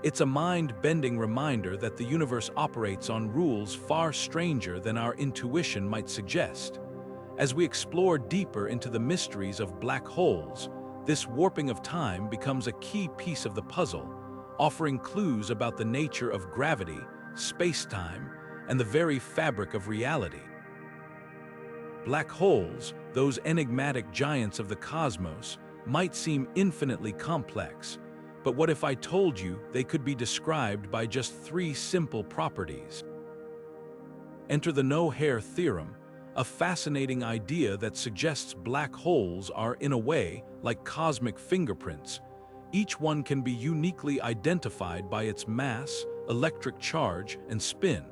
It's a mind-bending reminder that the universe operates on rules far stranger than our intuition might suggest. As we explore deeper into the mysteries of black holes, this warping of time becomes a key piece of the puzzle, offering clues about the nature of gravity, spacetime, and the very fabric of reality. Black holes, those enigmatic giants of the cosmos, might seem infinitely complex, but what if I told you they could be described by just 3 simple properties? Enter the no-hair theorem, a fascinating idea that suggests black holes are, in a way, like cosmic fingerprints. Each one can be uniquely identified by its mass, electric charge, and spin.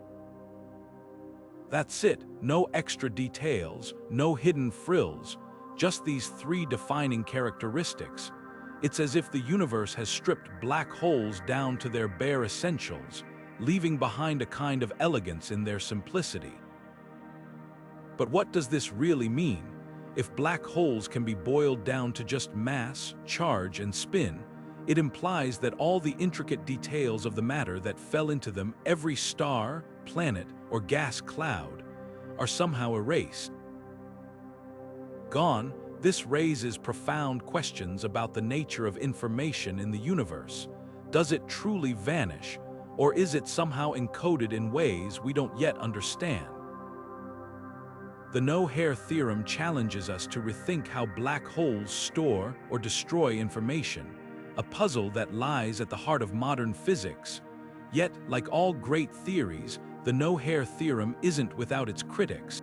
That's it, no extra details, no hidden frills, just these 3 defining characteristics. It's as if the universe has stripped black holes down to their bare essentials, leaving behind a kind of elegance in their simplicity. But what does this really mean? If black holes can be boiled down to just mass, charge, and spin, it implies that all the intricate details of the matter that fell into them, every star, planet, or gas cloud, are somehow erased. Gone, this raises profound questions about the nature of information in the universe. Does it truly vanish, or is it somehow encoded in ways we don't yet understand? The no-hair theorem challenges us to rethink how black holes store or destroy information, a puzzle that lies at the heart of modern physics. Yet, like all great theories, the no-hair theorem isn't without its critics.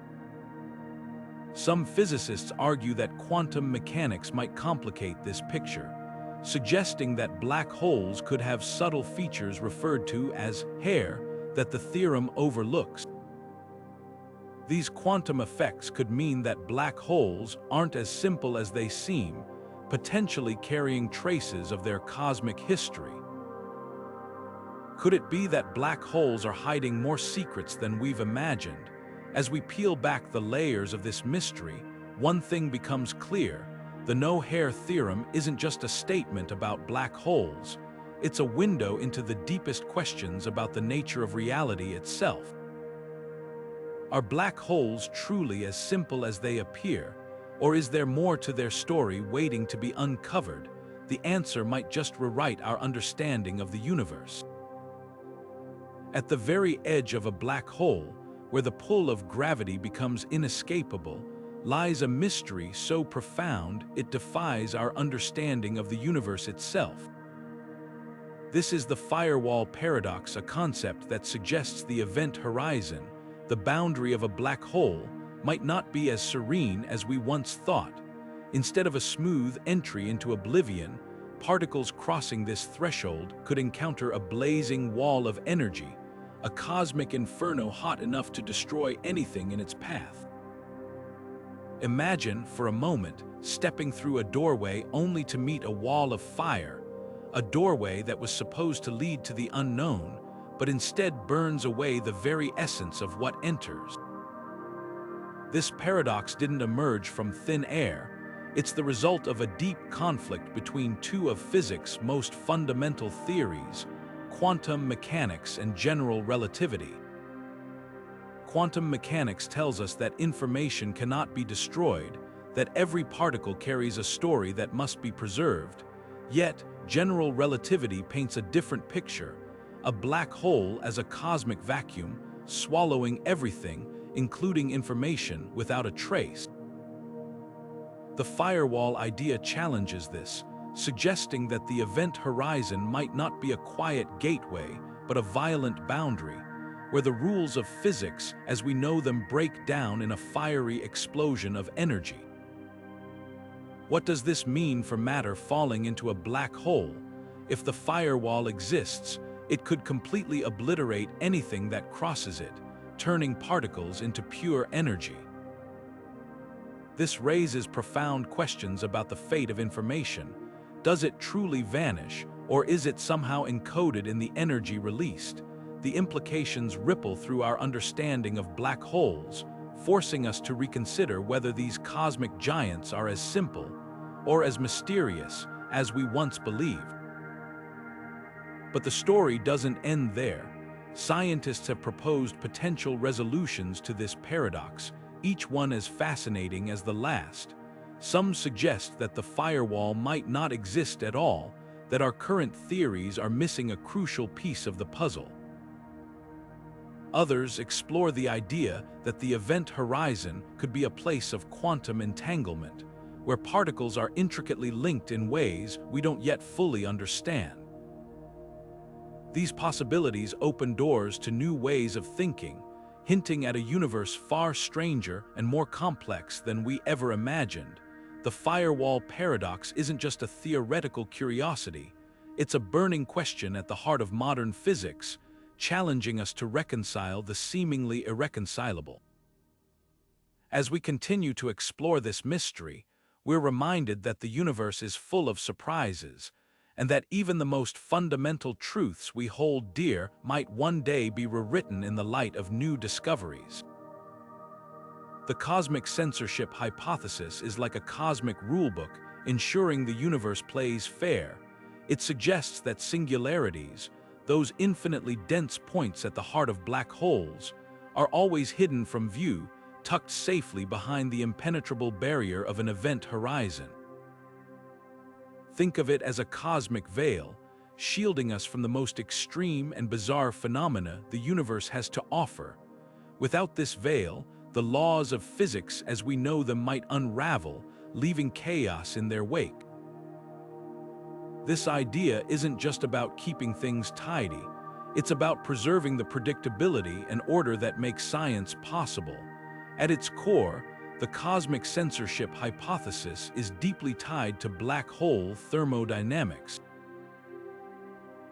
Some physicists argue that quantum mechanics might complicate this picture, suggesting that black holes could have subtle features referred to as hair that the theorem overlooks. These quantum effects could mean that black holes aren't as simple as they seem, potentially carrying traces of their cosmic history. Could it be that black holes are hiding more secrets than we've imagined? As we peel back the layers of this mystery, one thing becomes clear: the no-hair theorem isn't just a statement about black holes, it's a window into the deepest questions about the nature of reality itself. Are black holes truly as simple as they appear, or is there more to their story waiting to be uncovered? The answer might just rewrite our understanding of the universe. At the very edge of a black hole, where the pull of gravity becomes inescapable, lies a mystery so profound it defies our understanding of the universe itself. This is the Firewall Paradox, a concept that suggests the event horizon, the boundary of a black hole, might not be as serene as we once thought. Instead of a smooth entry into oblivion, particles crossing this threshold could encounter a blazing wall of energy, a cosmic inferno hot enough to destroy anything in its path. Imagine, for a moment, stepping through a doorway only to meet a wall of fire, a doorway that was supposed to lead to the unknown, but instead burns away the very essence of what enters. This paradox didn't emerge from thin air. It's the result of a deep conflict between 2 of physics' most fundamental theories: quantum mechanics and general relativity. Quantum mechanics tells us that information cannot be destroyed, that every particle carries a story that must be preserved. Yet, general relativity paints a different picture: a black hole as a cosmic vacuum, swallowing everything, including information, without a trace. The firewall idea challenges this, suggesting that the event horizon might not be a quiet gateway, but a violent boundary, where the rules of physics as we know them break down in a fiery explosion of energy. What does this mean for matter falling into a black hole? If the firewall exists, it could completely obliterate anything that crosses it, turning particles into pure energy. This raises profound questions about the fate of information. Does it truly vanish, or is it somehow encoded in the energy released? the implications ripple through our understanding of black holes, forcing us to reconsider whether these cosmic giants are as simple or as mysterious as we once believed. But the story doesn't end there. Scientists have proposed potential resolutions to this paradox, each one as fascinating as the last. Some suggest that the firewall might not exist at all, that our current theories are missing a crucial piece of the puzzle. Others explore the idea that the event horizon could be a place of quantum entanglement, where particles are intricately linked in ways we don't yet fully understand. These possibilities open doors to new ways of thinking, hinting at a universe far stranger and more complex than we ever imagined. The Firewall Paradox isn't just a theoretical curiosity, it's a burning question at the heart of modern physics, challenging us to reconcile the seemingly irreconcilable. As we continue to explore this mystery, we're reminded that the universe is full of surprises, and that even the most fundamental truths we hold dear might one day be rewritten in the light of new discoveries. The cosmic censorship hypothesis is like a cosmic rulebook, ensuring the universe plays fair. It suggests that singularities, those infinitely dense points at the heart of black holes, are always hidden from view, tucked safely behind the impenetrable barrier of an event horizon. Think of it as a cosmic veil, shielding us from the most extreme and bizarre phenomena the universe has to offer. Without this veil, the laws of physics as we know them might unravel, leaving chaos in their wake. This idea isn't just about keeping things tidy, it's about preserving the predictability and order that makes science possible. At its core, the cosmic censorship hypothesis is deeply tied to black hole thermodynamics.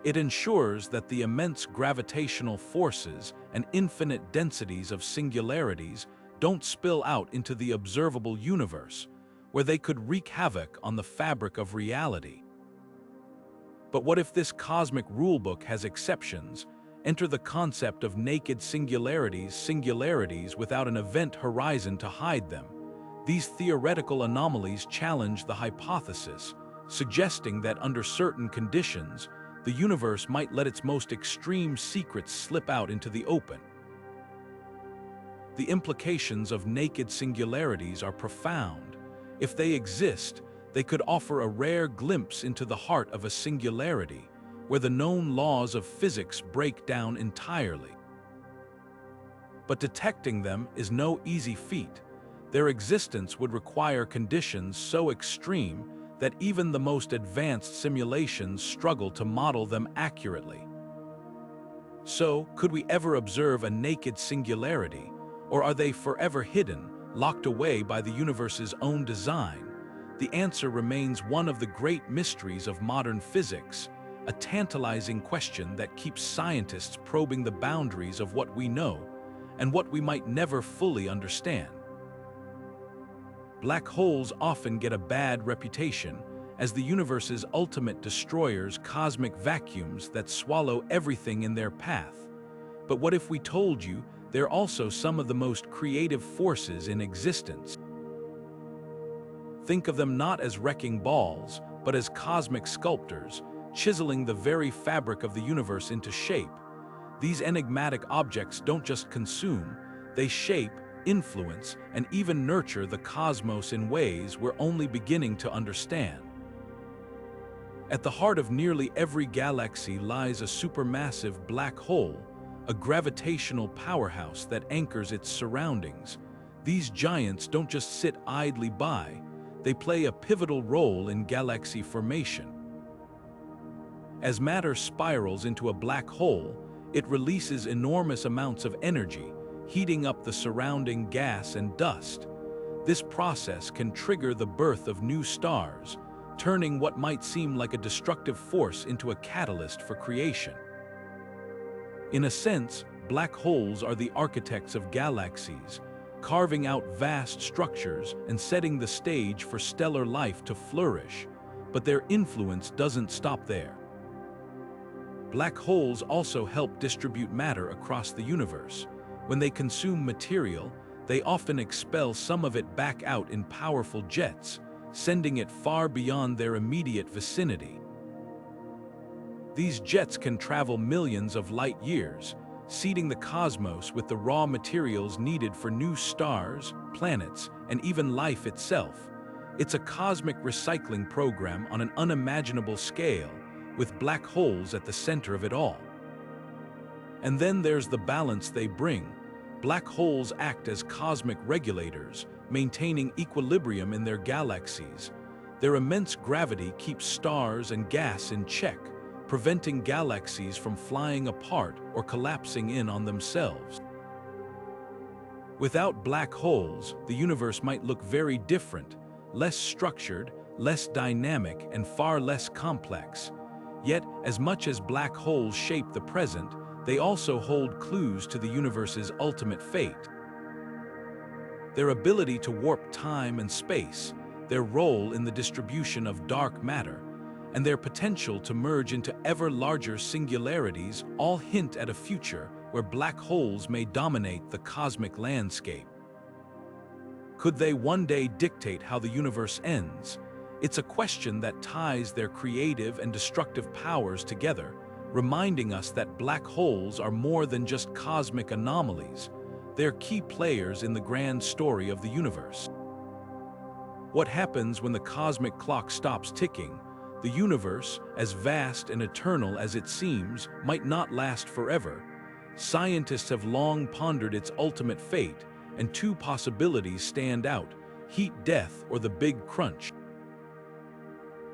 It ensures that the immense gravitational forces and infinite densities of singularities don't spill out into the observable universe, where they could wreak havoc on the fabric of reality. But what if this cosmic rulebook has exceptions? Enter the concept of naked singularities without an event horizon to hide them. These theoretical anomalies challenge the hypothesis, suggesting that under certain conditions, the universe might let its most extreme secrets slip out into the open. The implications of naked singularities are profound. If they exist, they could offer a rare glimpse into the heart of a singularity, where the known laws of physics break down entirely. But detecting them is no easy feat. Their existence would require conditions so extreme that even the most advanced simulations struggle to model them accurately. So, could we ever observe a naked singularity, or are they forever hidden, locked away by the universe's own design? The answer remains one of the great mysteries of modern physics, a tantalizing question that keeps scientists probing the boundaries of what we know and what we might never fully understand. Black holes often get a bad reputation as the universe's ultimate destroyers, cosmic vacuums that swallow everything in their path. But what if we told you they're also some of the most creative forces in existence? Think of them not as wrecking balls, but as cosmic sculptors, chiseling the very fabric of the universe into shape. These enigmatic objects don't just consume, they shape, influence, and even nurture the cosmos in ways we're only beginning to understand. At the heart of nearly every galaxy lies a supermassive black hole, a gravitational powerhouse that anchors its surroundings. These giants don't just sit idly by, they play a pivotal role in galaxy formation. As matter spirals into a black hole, it releases enormous amounts of energy, heating up the surrounding gas and dust. This process can trigger the birth of new stars, turning what might seem like a destructive force into a catalyst for creation. In a sense, black holes are the architects of galaxies, carving out vast structures and setting the stage for stellar life to flourish. But their influence doesn't stop there. Black holes also help distribute matter across the universe. When they consume material, they often expel some of it back out in powerful jets, sending it far beyond their immediate vicinity. These jets can travel millions of light years, seeding the cosmos with the raw materials needed for new stars, planets, and even life itself. It's a cosmic recycling program on an unimaginable scale, with black holes at the center of it all. And then there's the balance they bring. Black holes act as cosmic regulators, maintaining equilibrium in their galaxies. Their immense gravity keeps stars and gas in check, preventing galaxies from flying apart or collapsing in on themselves. Without black holes, the universe might look very different, less structured, less dynamic, and far less complex. Yet, as much as black holes shape the present, they also hold clues to the universe's ultimate fate. Their ability to warp time and space, their role in the distribution of dark matter, and their potential to merge into ever larger singularities all hint at a future where black holes may dominate the cosmic landscape. Could they one day dictate how the universe ends? It's a question that ties their creative and destructive powers together, reminding us that black holes are more than just cosmic anomalies. They're key players in the grand story of the universe. What happens when the cosmic clock stops ticking? The universe, as vast and eternal as it seems, might not last forever. Scientists have long pondered its ultimate fate, and two possibilities stand out: heat death or the Big Crunch.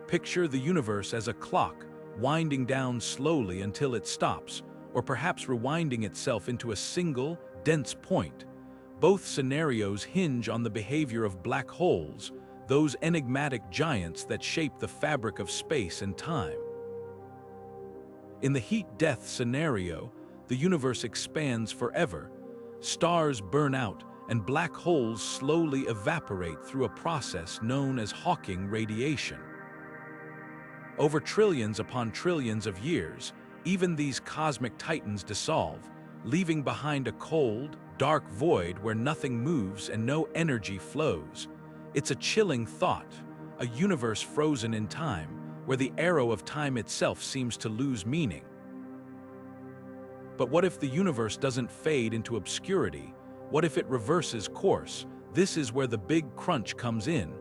Picture the universe as a clock, winding down slowly until it stops, or perhaps rewinding itself into a single, dense point. Both scenarios hinge on the behavior of black holes, those enigmatic giants that shape the fabric of space and time. In the heat-death scenario, the universe expands forever. Stars burn out, and black holes slowly evaporate through a process known as Hawking radiation. Over trillions upon trillions of years, even these cosmic titans dissolve, leaving behind a cold, dark void where nothing moves and no energy flows. It's a chilling thought, a universe frozen in time, where the arrow of time itself seems to lose meaning. But what if the universe doesn't fade into obscurity? What if it reverses course? This is where the Big Crunch comes in.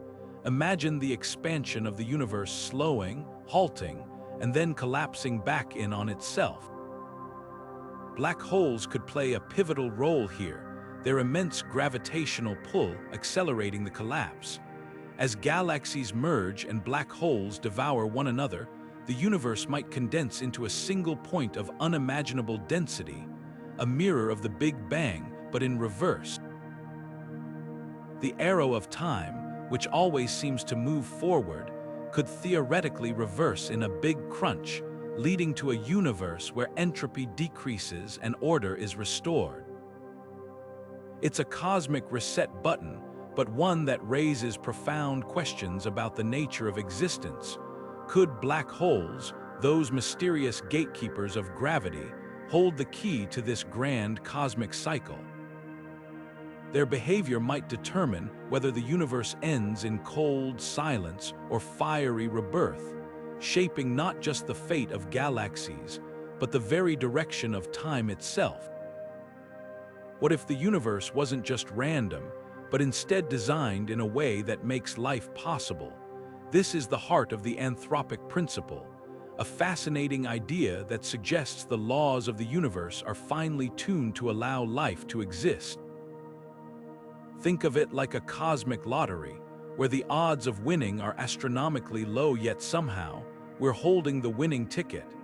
Imagine the expansion of the universe slowing, halting, and then collapsing back in on itself. Black holes could play a pivotal role here, their immense gravitational pull accelerating the collapse. As galaxies merge and black holes devour one another, the universe might condense into a single point of unimaginable density, a mirror of the Big Bang, but in reverse. The arrow of time, which always seems to move forward, could theoretically reverse in a Big Crunch, leading to a universe where entropy decreases and order is restored. It's a cosmic reset button, but one that raises profound questions about the nature of existence. Could black holes, those mysterious gatekeepers of gravity, hold the key to this grand cosmic cycle? Their behavior might determine whether the universe ends in cold silence or fiery rebirth, shaping not just the fate of galaxies, but the very direction of time itself. What if the universe wasn't just random, but instead designed in a way that makes life possible? This is the heart of the anthropic principle, a fascinating idea that suggests the laws of the universe are finely tuned to allow life to exist. Think of it like a cosmic lottery, where the odds of winning are astronomically low, yet somehow we're holding the winning ticket.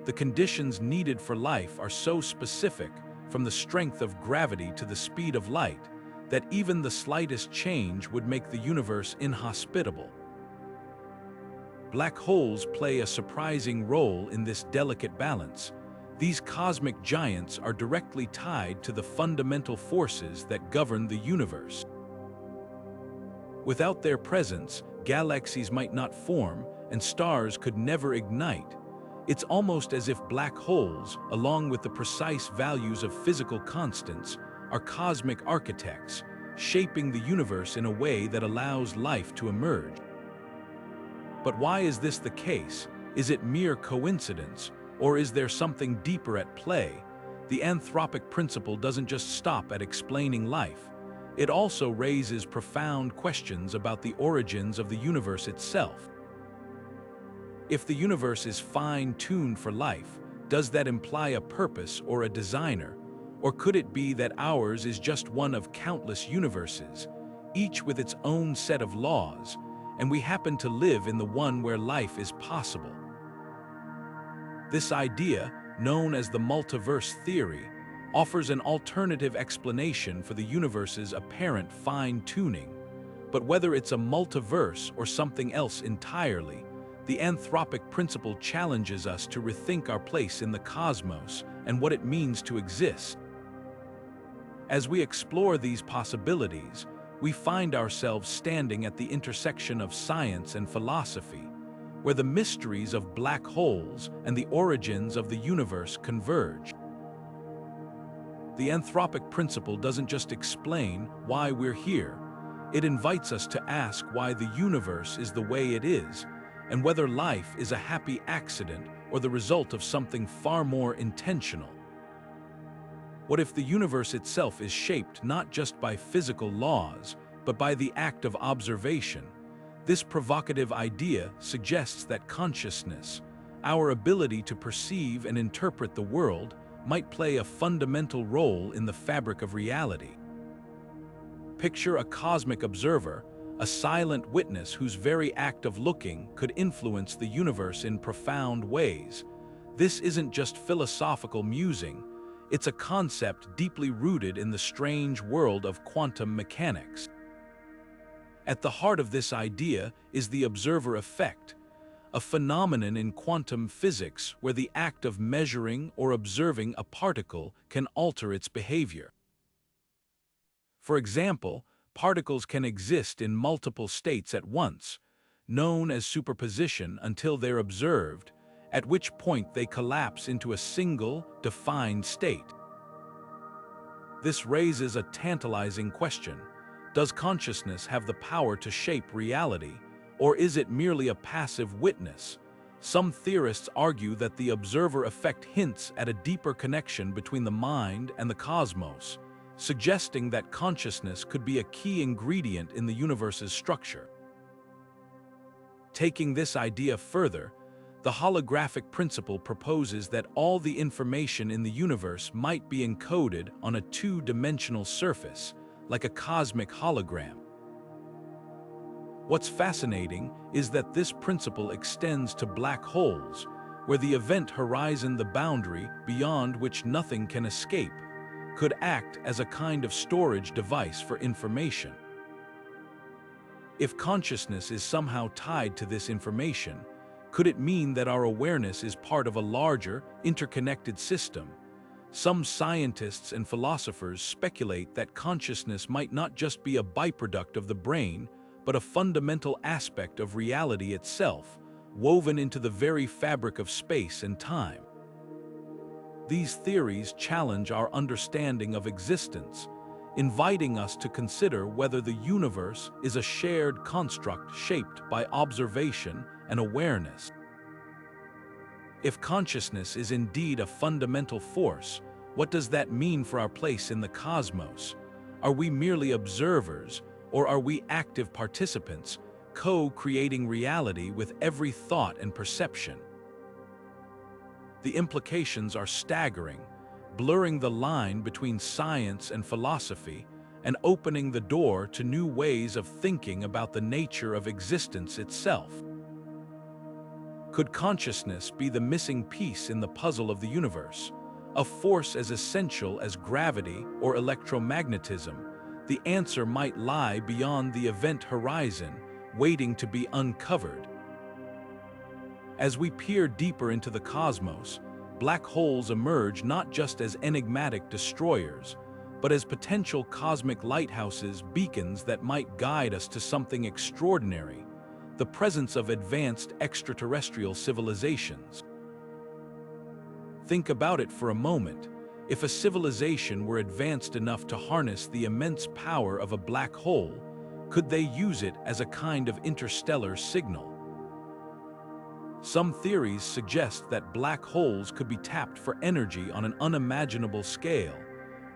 The conditions needed for life are so specific, from the strength of gravity to the speed of light, that even the slightest change would make the universe inhospitable. Black holes play a surprising role in this delicate balance. These cosmic giants are directly tied to the fundamental forces that govern the universe. Without their presence, galaxies might not form, and stars could never ignite. It's almost as if black holes, along with the precise values of physical constants, are cosmic architects, shaping the universe in a way that allows life to emerge. But why is this the case? Is it mere coincidence, or is there something deeper at play? The anthropic principle doesn't just stop at explaining life. It also raises profound questions about the origins of the universe itself. If the universe is fine-tuned for life, does that imply a purpose or a designer? Or could it be that ours is just one of countless universes, each with its own set of laws, and we happen to live in the one where life is possible? This idea, known as the multiverse theory, offers an alternative explanation for the universe's apparent fine-tuning. But whether it's a multiverse or something else entirely, the anthropic principle challenges us to rethink our place in the cosmos and what it means to exist. As we explore these possibilities, we find ourselves standing at the intersection of science and philosophy, where the mysteries of black holes and the origins of the universe converge. The anthropic principle doesn't just explain why we're here. It invites us to ask why the universe is the way it is, and whether life is a happy accident or the result of something far more intentional. What if the universe itself is shaped not just by physical laws, but by the act of observation? This provocative idea suggests that consciousness, our ability to perceive and interpret the world, might play a fundamental role in the fabric of reality. Picture a cosmic observer, a silent witness whose very act of looking could influence the universe in profound ways. This isn't just philosophical musing, it's a concept deeply rooted in the strange world of quantum mechanics. At the heart of this idea is the observer effect, a phenomenon in quantum physics where the act of measuring or observing a particle can alter its behavior. For example, particles can exist in multiple states at once, known as superposition, until they're observed, at which point they collapse into a single, defined state. This raises a tantalizing question. Does consciousness have the power to shape reality, or is it merely a passive witness? Some theorists argue that the observer effect hints at a deeper connection between the mind and the cosmos, suggesting that consciousness could be a key ingredient in the universe's structure. Taking this idea further, the holographic principle proposes that all the information in the universe might be encoded on a two-dimensional surface, like a cosmic hologram. What's fascinating is that this principle extends to black holes, where the event horizon, the boundary beyond which nothing can escape, could act as a kind of storage device for information. If consciousness is somehow tied to this information, could it mean that our awareness is part of a larger, interconnected system? Some scientists and philosophers speculate that consciousness might not just be a byproduct of the brain, but a fundamental aspect of reality itself, woven into the very fabric of space and time. These theories challenge our understanding of existence, inviting us to consider whether the universe is a shared construct shaped by observation and awareness. If consciousness is indeed a fundamental force, what does that mean for our place in the cosmos? Are we merely observers, or are we active participants, co-creating reality with every thought and perception? The implications are staggering, blurring the line between science and philosophy and opening the door to new ways of thinking about the nature of existence itself. Could consciousness be the missing piece in the puzzle of the universe, a force as essential as gravity or electromagnetism? The answer might lie beyond the event horizon, waiting to be uncovered. As we peer deeper into the cosmos, black holes emerge not just as enigmatic destroyers, but as potential cosmic lighthouses, beacons that might guide us to something extraordinary, the presence of advanced extraterrestrial civilizations. Think about it for a moment. If a civilization were advanced enough to harness the immense power of a black hole, could they use it as a kind of interstellar signal? Some theories suggest that black holes could be tapped for energy on an unimaginable scale,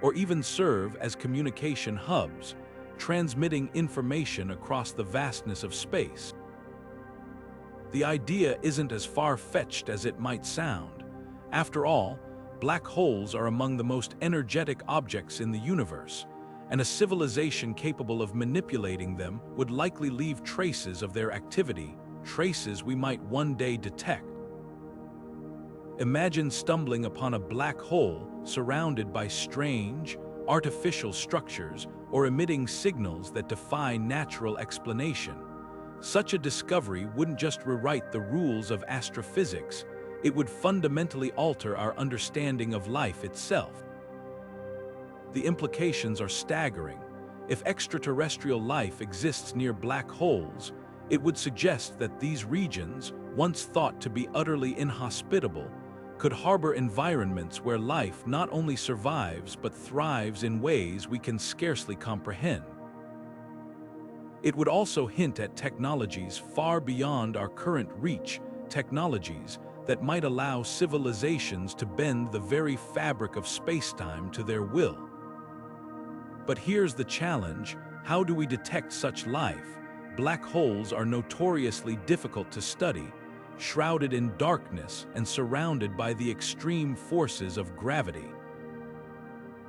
or even serve as communication hubs, transmitting information across the vastness of space. The idea isn't as far-fetched as it might sound. After all, black holes are among the most energetic objects in the universe, and a civilization capable of manipulating them would likely leave traces of their activity, traces we might one day detect. Imagine stumbling upon a black hole surrounded by strange, artificial structures or emitting signals that defy natural explanation. Such a discovery wouldn't just rewrite the rules of astrophysics, it would fundamentally alter our understanding of life itself. The implications are staggering. If extraterrestrial life exists near black holes, it would suggest that these regions, once thought to be utterly inhospitable, could harbor environments where life not only survives but thrives in ways we can scarcely comprehend. It would also hint at technologies far beyond our current reach, technologies that might allow civilizations to bend the very fabric of spacetime to their will. But here's the challenge: how do we detect such life? Black holes are notoriously difficult to study, shrouded in darkness and surrounded by the extreme forces of gravity.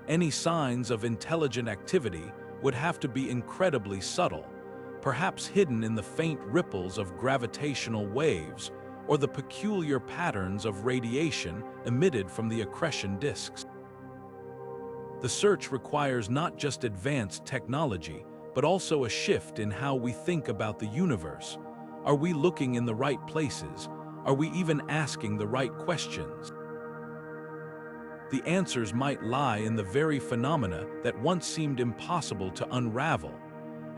Any signs of intelligent activity would have to be incredibly subtle, perhaps hidden in the faint ripples of gravitational waves or the peculiar patterns of radiation emitted from the accretion disks. The search requires not just advanced technology, but also a shift in how we think about the universe. Are we looking in the right places? Are we even asking the right questions? The answers might lie in the very phenomena that once seemed impossible to unravel.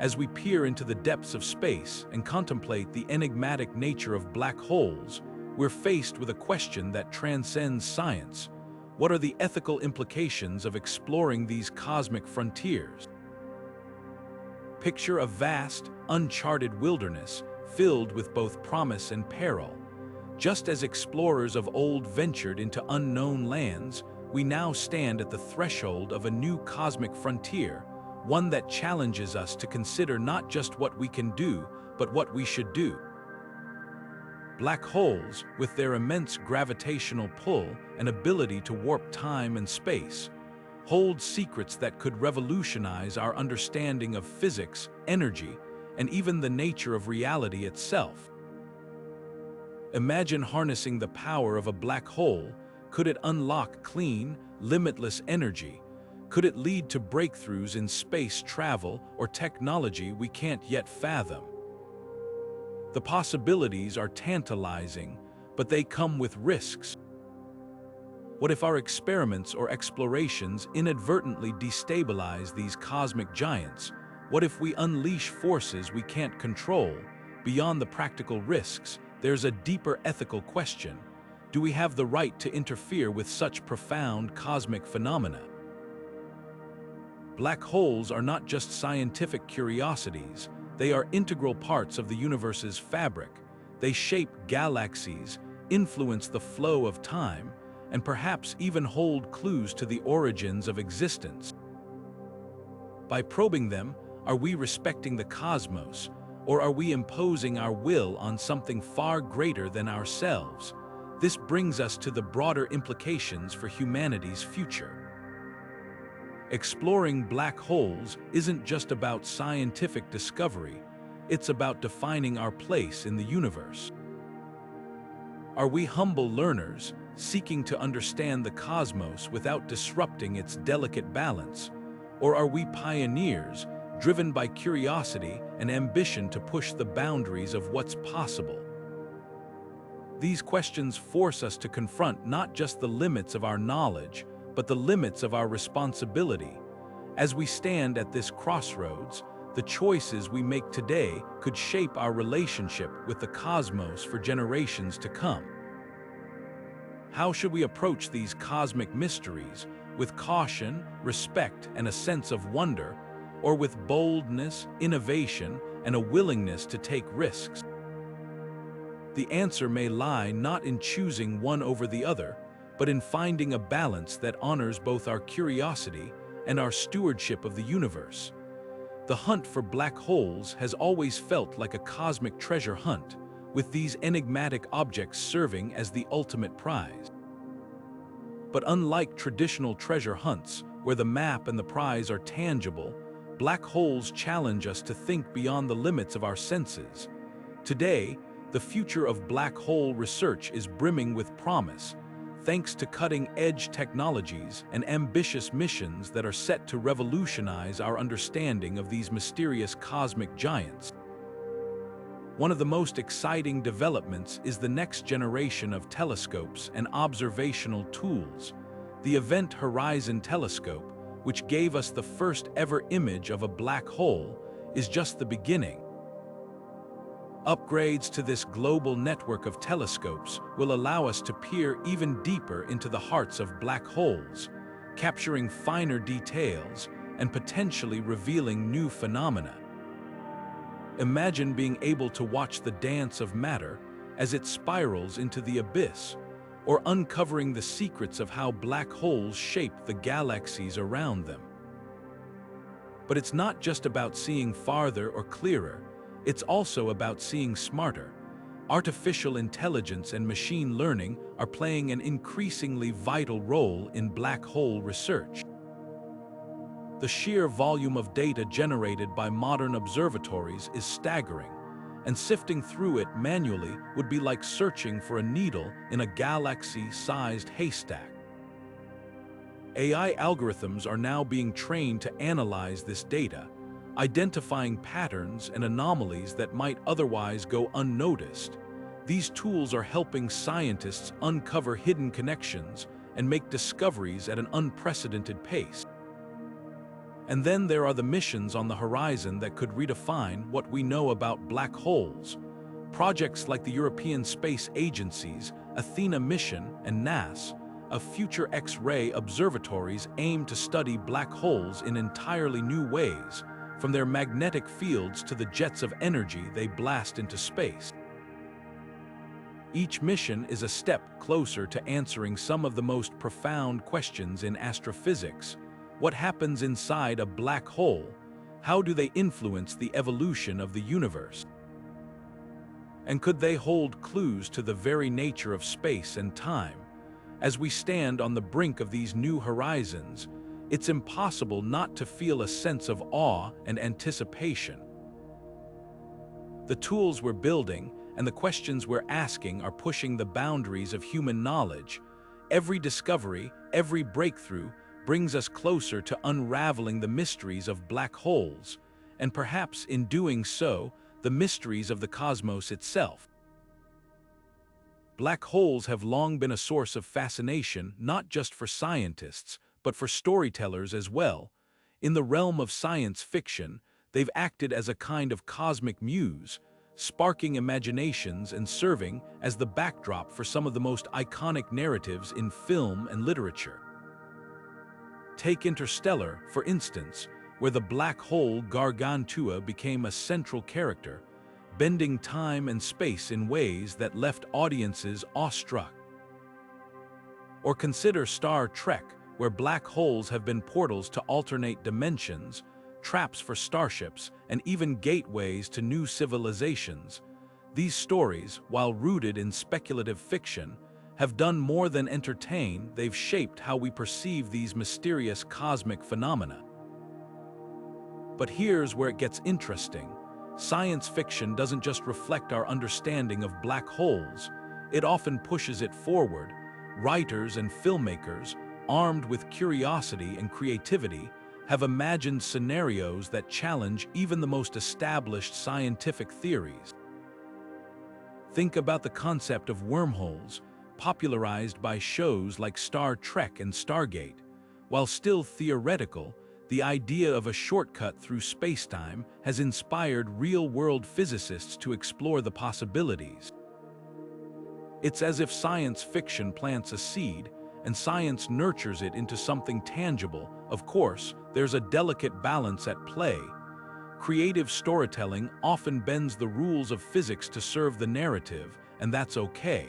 As we peer into the depths of space and contemplate the enigmatic nature of black holes, we're faced with a question that transcends science. What are the ethical implications of exploring these cosmic frontiers? Picture a vast, uncharted wilderness filled with both promise and peril. Just as explorers of old ventured into unknown lands, we now stand at the threshold of a new cosmic frontier, one that challenges us to consider not just what we can do, but what we should do. Black holes, with their immense gravitational pull and ability to warp time and space, hold secrets that could revolutionize our understanding of physics, energy, and even the nature of reality itself. Imagine harnessing the power of a black hole. Could it unlock clean, limitless energy? Could it lead to breakthroughs in space travel or technology we can't yet fathom? The possibilities are tantalizing, but they come with risks. What if our experiments or explorations inadvertently destabilize these cosmic giants? What if we unleash forces we can't control? Beyond the practical risks, there's a deeper ethical question. Do we have the right to interfere with such profound cosmic phenomena? Black holes are not just scientific curiosities, they are integral parts of the universe's fabric. They shape galaxies, influence the flow of time, and perhaps even hold clues to the origins of existence. By probing them, are we respecting the cosmos, or are we imposing our will on something far greater than ourselves? This brings us to the broader implications for humanity's future. Exploring black holes isn't just about scientific discovery, it's about defining our place in the universe. Are we humble learners, seeking to understand the cosmos without disrupting its delicate balance? Or are we pioneers, driven by curiosity and ambition to push the boundaries of what's possible? These questions force us to confront not just the limits of our knowledge, but the limits of our responsibility. As we stand at this crossroads, the choices we make today could shape our relationship with the cosmos for generations to come. How should we approach these cosmic mysteries? With caution, respect, and a sense of wonder, or with boldness, innovation, and a willingness to take risks? The answer may lie not in choosing one over the other, but in finding a balance that honors both our curiosity and our stewardship of the universe. The hunt for black holes has always felt like a cosmic treasure hunt, with these enigmatic objects serving as the ultimate prize. But unlike traditional treasure hunts, where the map and the prize are tangible, black holes challenge us to think beyond the limits of our senses. Today, the future of black hole research is brimming with promise, thanks to cutting-edge technologies and ambitious missions that are set to revolutionize our understanding of these mysterious cosmic giants. One of the most exciting developments is the next generation of telescopes and observational tools. The Event Horizon Telescope, which gave us the first ever image of a black hole, is just the beginning. Upgrades to this global network of telescopes will allow us to peer even deeper into the hearts of black holes, capturing finer details and potentially revealing new phenomena. Imagine being able to watch the dance of matter as it spirals into the abyss, or uncovering the secrets of how black holes shape the galaxies around them. But it's not just about seeing farther or clearer. It's also about seeing smarter. Artificial intelligence and machine learning are playing an increasingly vital role in black hole research. The sheer volume of data generated by modern observatories is staggering, and sifting through it manually would be like searching for a needle in a galaxy-sized haystack. AI algorithms are now being trained to analyze this data, identifying patterns and anomalies that might otherwise go unnoticed. These tools are helping scientists uncover hidden connections and make discoveries at an unprecedented pace. And then there are the missions on the horizon that could redefine what we know about black holes. Projects like the European Space Agency's Athena mission and NASA's future X-ray observatories aim to study black holes in entirely new ways, from their magnetic fields to the jets of energy they blast into space. Each mission is a step closer to answering some of the most profound questions in astrophysics. What happens inside a black hole? How do they influence the evolution of the universe? And could they hold clues to the very nature of space and time? As we stand on the brink of these new horizons, it's impossible not to feel a sense of awe and anticipation. The tools we're building and the questions we're asking are pushing the boundaries of human knowledge. Every discovery, every breakthrough brings us closer to unraveling the mysteries of black holes, and perhaps in doing so, the mysteries of the cosmos itself. Black holes have long been a source of fascination not just for scientists, but for storytellers as well. In the realm of science fiction, they've acted as a kind of cosmic muse, sparking imaginations and serving as the backdrop for some of the most iconic narratives in film and literature. Take Interstellar, for instance, where the black hole Gargantua became a central character, bending time and space in ways that left audiences awestruck. Or consider Star Trek, where black holes have been portals to alternate dimensions, traps for starships, and even gateways to new civilizations. These stories, while rooted in speculative fiction, have done more than entertain. They've shaped how we perceive these mysterious cosmic phenomena. But here's where it gets interesting. Science fiction doesn't just reflect our understanding of black holes, it often pushes it forward. Writers and filmmakers, armed with curiosity and creativity, have imagined scenarios that challenge even the most established scientific theories. Think about the concept of wormholes, popularized by shows like Star Trek and Stargate. While still theoretical, the idea of a shortcut through spacetime has inspired real-world physicists to explore the possibilities. It's as if science fiction plants a seed, and science nurtures it into something tangible. Of course, there's a delicate balance at play. Creative storytelling often bends the rules of physics to serve the narrative, and that's okay.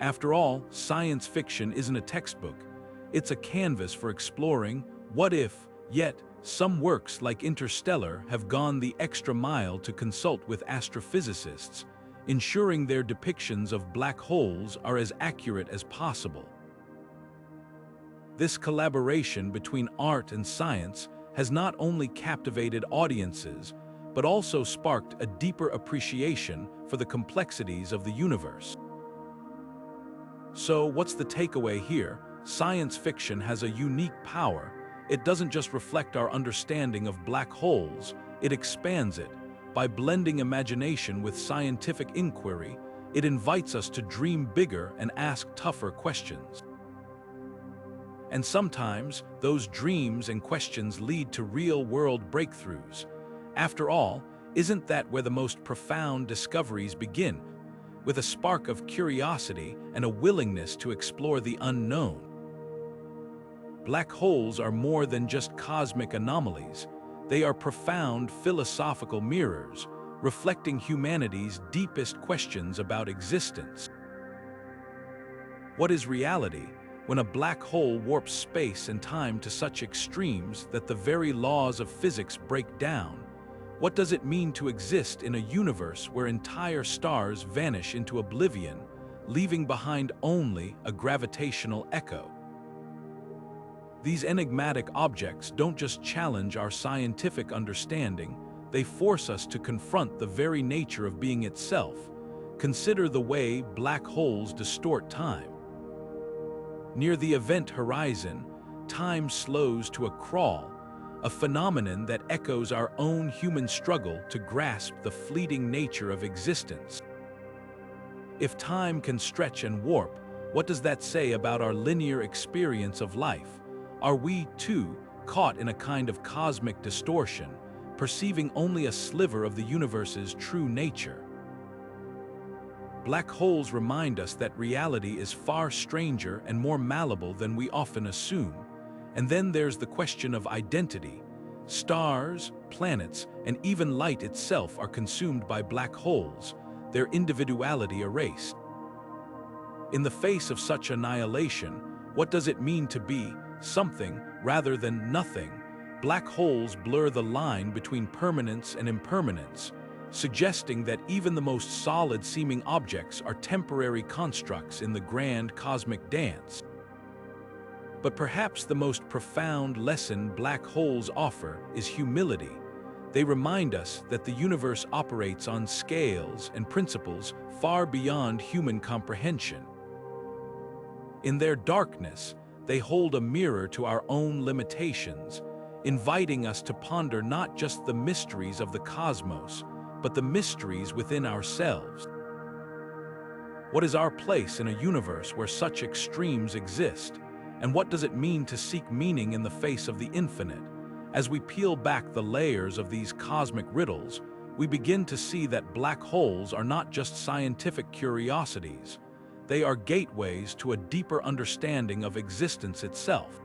After all, science fiction isn't a textbook. It's a canvas for exploring what if, yet some works like Interstellar have gone the extra mile to consult with astrophysicists, ensuring their depictions of black holes are as accurate as possible. This collaboration between art and science has not only captivated audiences, but also sparked a deeper appreciation for the complexities of the universe. So, what's the takeaway here? Science fiction has a unique power. It doesn't just reflect our understanding of black holes, it expands it. By blending imagination with scientific inquiry, it invites us to dream bigger and ask tougher questions. And sometimes, those dreams and questions lead to real-world breakthroughs. After all, isn't that where the most profound discoveries begin? With a spark of curiosity and a willingness to explore the unknown. Black holes are more than just cosmic anomalies. They are profound philosophical mirrors, reflecting humanity's deepest questions about existence. What is reality? When a black hole warps space and time to such extremes that the very laws of physics break down, what does it mean to exist in a universe where entire stars vanish into oblivion, leaving behind only a gravitational echo? These enigmatic objects don't just challenge our scientific understanding, they force us to confront the very nature of being itself. Consider the way black holes distort time. Near the event horizon, time slows to a crawl, a phenomenon that echoes our own human struggle to grasp the fleeting nature of existence. If time can stretch and warp, what does that say about our linear experience of life? Are we, too, caught in a kind of cosmic distortion, perceiving only a sliver of the universe's true nature? Black holes remind us that reality is far stranger and more malleable than we often assume. And then there's the question of identity. Stars, planets, and even light itself are consumed by black holes, their individuality erased. In the face of such annihilation, what does it mean to be something rather than nothing? Black holes blur the line between permanence and impermanence, suggesting that even the most solid-seeming objects are temporary constructs in the grand cosmic dance. But perhaps the most profound lesson black holes offer is humility. They remind us that the universe operates on scales and principles far beyond human comprehension. In their darkness, they hold a mirror to our own limitations, inviting us to ponder not just the mysteries of the cosmos, but the mysteries within ourselves. What is our place in a universe where such extremes exist? And what does it mean to seek meaning in the face of the infinite? As we peel back the layers of these cosmic riddles, we begin to see that black holes are not just scientific curiosities. They are gateways to a deeper understanding of existence itself.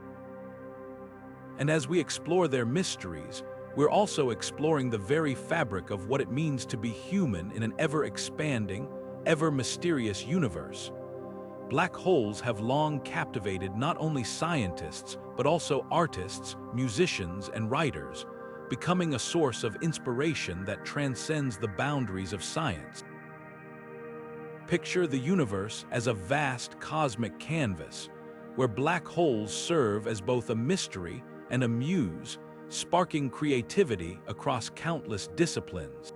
And as we explore their mysteries, we're also exploring the very fabric of what it means to be human in an ever-expanding, ever-mysterious universe. Black holes have long captivated not only scientists, but also artists, musicians, and writers, becoming a source of inspiration that transcends the boundaries of science. Picture the universe as a vast cosmic canvas, where black holes serve as both a mystery and a muse, sparking creativity across countless disciplines.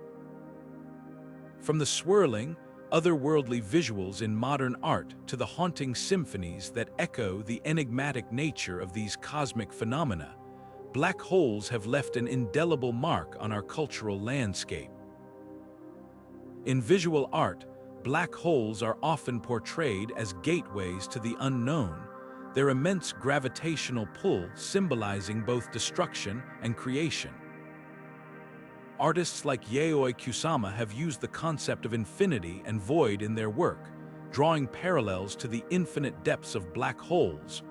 From the swirling, otherworldly visuals in modern art to the haunting symphonies that echo the enigmatic nature of these cosmic phenomena, black holes have left an indelible mark on our cultural landscape. In visual art, black holes are often portrayed as gateways to the unknown, their immense gravitational pull symbolizing both destruction and creation. Artists like Yayoi Kusama have used the concept of infinity and void in their work, drawing parallels to the infinite depths of black holes.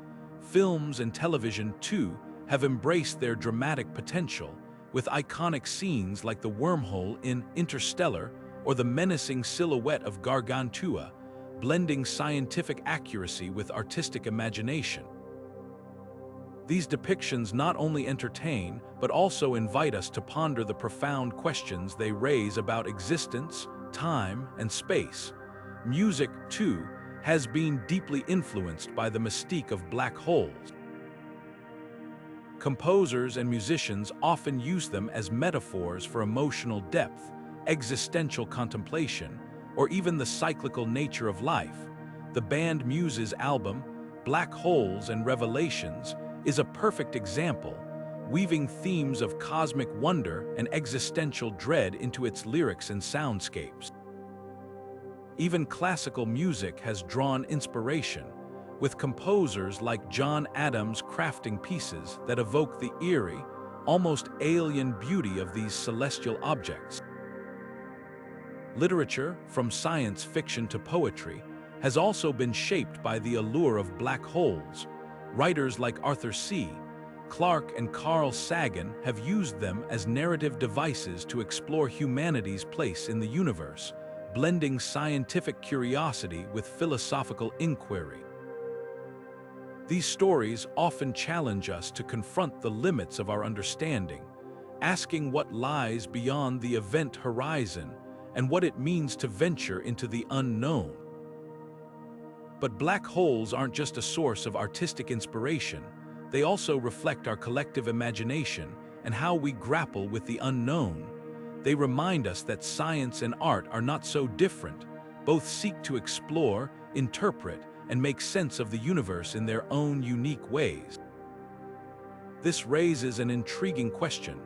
Films and television, too, have embraced their dramatic potential, with iconic scenes like the wormhole in Interstellar or the menacing silhouette of Gargantua, blending scientific accuracy with artistic imagination. These depictions not only entertain, but also invite us to ponder the profound questions they raise about existence, time, and space. Music, too, has been deeply influenced by the mystique of black holes. Composers and musicians often use them as metaphors for emotional depth, existential contemplation, or even the cyclical nature of life. The band Muse's album, Black Holes and Revelations, is a perfect example, weaving themes of cosmic wonder and existential dread into its lyrics and soundscapes. Even classical music has drawn inspiration, with composers like John Adams crafting pieces that evoke the eerie, almost alien beauty of these celestial objects. Literature, from science fiction to poetry, has also been shaped by the allure of black holes. Writers like Arthur C. Clarke and Carl Sagan have used them as narrative devices to explore humanity's place in the universe, blending scientific curiosity with philosophical inquiry. These stories often challenge us to confront the limits of our understanding, asking what lies beyond the event horizon and what it means to venture into the unknown. But black holes aren't just a source of artistic inspiration, they also reflect our collective imagination and how we grapple with the unknown. They remind us that science and art are not so different. Both seek to explore, interpret, and make sense of the universe in their own unique ways. This raises an intriguing question.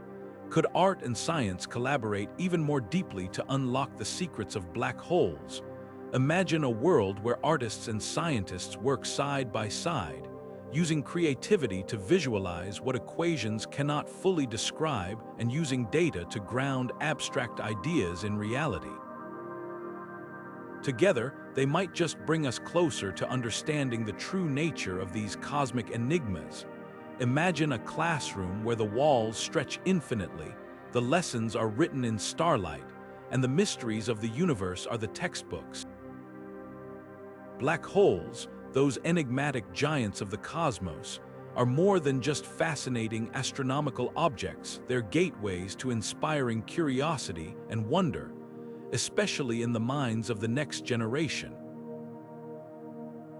Could art and science collaborate even more deeply to unlock the secrets of black holes? Imagine a world where artists and scientists work side by side, using creativity to visualize what equations cannot fully describe and using data to ground abstract ideas in reality. Together, they might just bring us closer to understanding the true nature of these cosmic enigmas. Imagine a classroom where the walls stretch infinitely, the lessons are written in starlight, and the mysteries of the universe are the textbooks. Black holes, those enigmatic giants of the cosmos, are more than just fascinating astronomical objects. They're gateways to inspiring curiosity and wonder, especially in the minds of the next generation.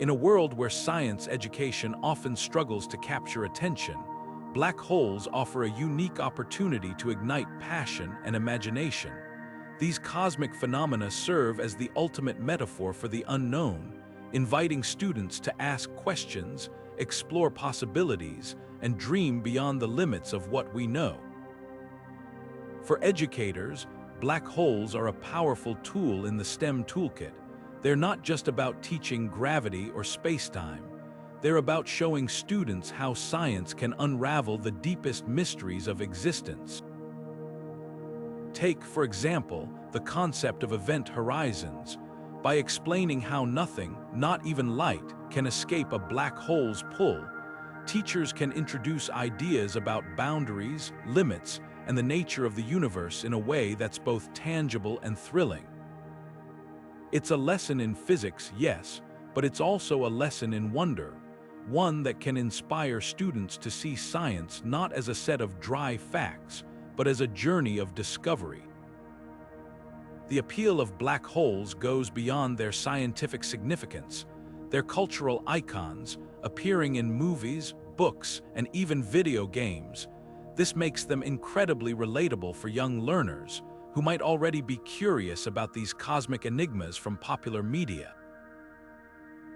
In a world where science education often struggles to capture attention, black holes offer a unique opportunity to ignite passion and imagination. These cosmic phenomena serve as the ultimate metaphor for the unknown, inviting students to ask questions, explore possibilities, and dream beyond the limits of what we know. For educators, black holes are a powerful tool in the STEM toolkit. They're not just about teaching gravity or spacetime. They're about showing students how science can unravel the deepest mysteries of existence. Take, for example, the concept of event horizons. By explaining how nothing, not even light, can escape a black hole's pull, teachers can introduce ideas about boundaries, limits, and the nature of the universe in a way that's both tangible and thrilling. It's a lesson in physics, yes, but it's also a lesson in wonder, one that can inspire students to see science not as a set of dry facts, but as a journey of discovery. The appeal of black holes goes beyond their scientific significance. They're cultural icons, appearing in movies, books, and even video games. This makes them incredibly relatable for young learners who might already be curious about these cosmic enigmas from popular media.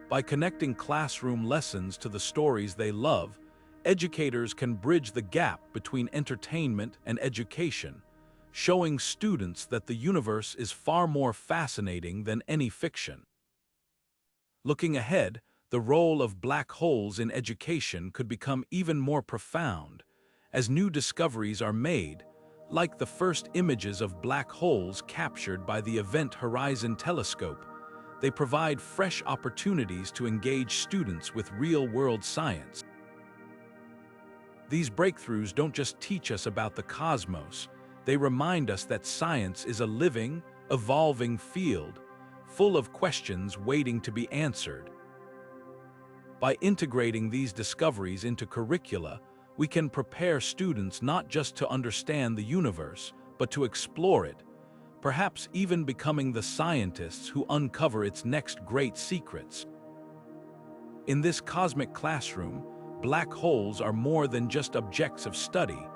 By connecting classroom lessons to the stories they love, educators can bridge the gap between entertainment and education, showing students that the universe is far more fascinating than any fiction. Looking ahead, the role of black holes in education could become even more profound. As new discoveries are made, Like the first images of black holes captured by the Event Horizon Telescope, they provide fresh opportunities to engage students with real-world science. These breakthroughs don't just teach us about the cosmos, they remind us that science is a living, evolving field, full of questions waiting to be answered. By integrating these discoveries into curricula, we can prepare students not just to understand the universe, but to explore it, perhaps even becoming the scientists who uncover its next great secrets. In this cosmic classroom, black holes are more than just objects of study.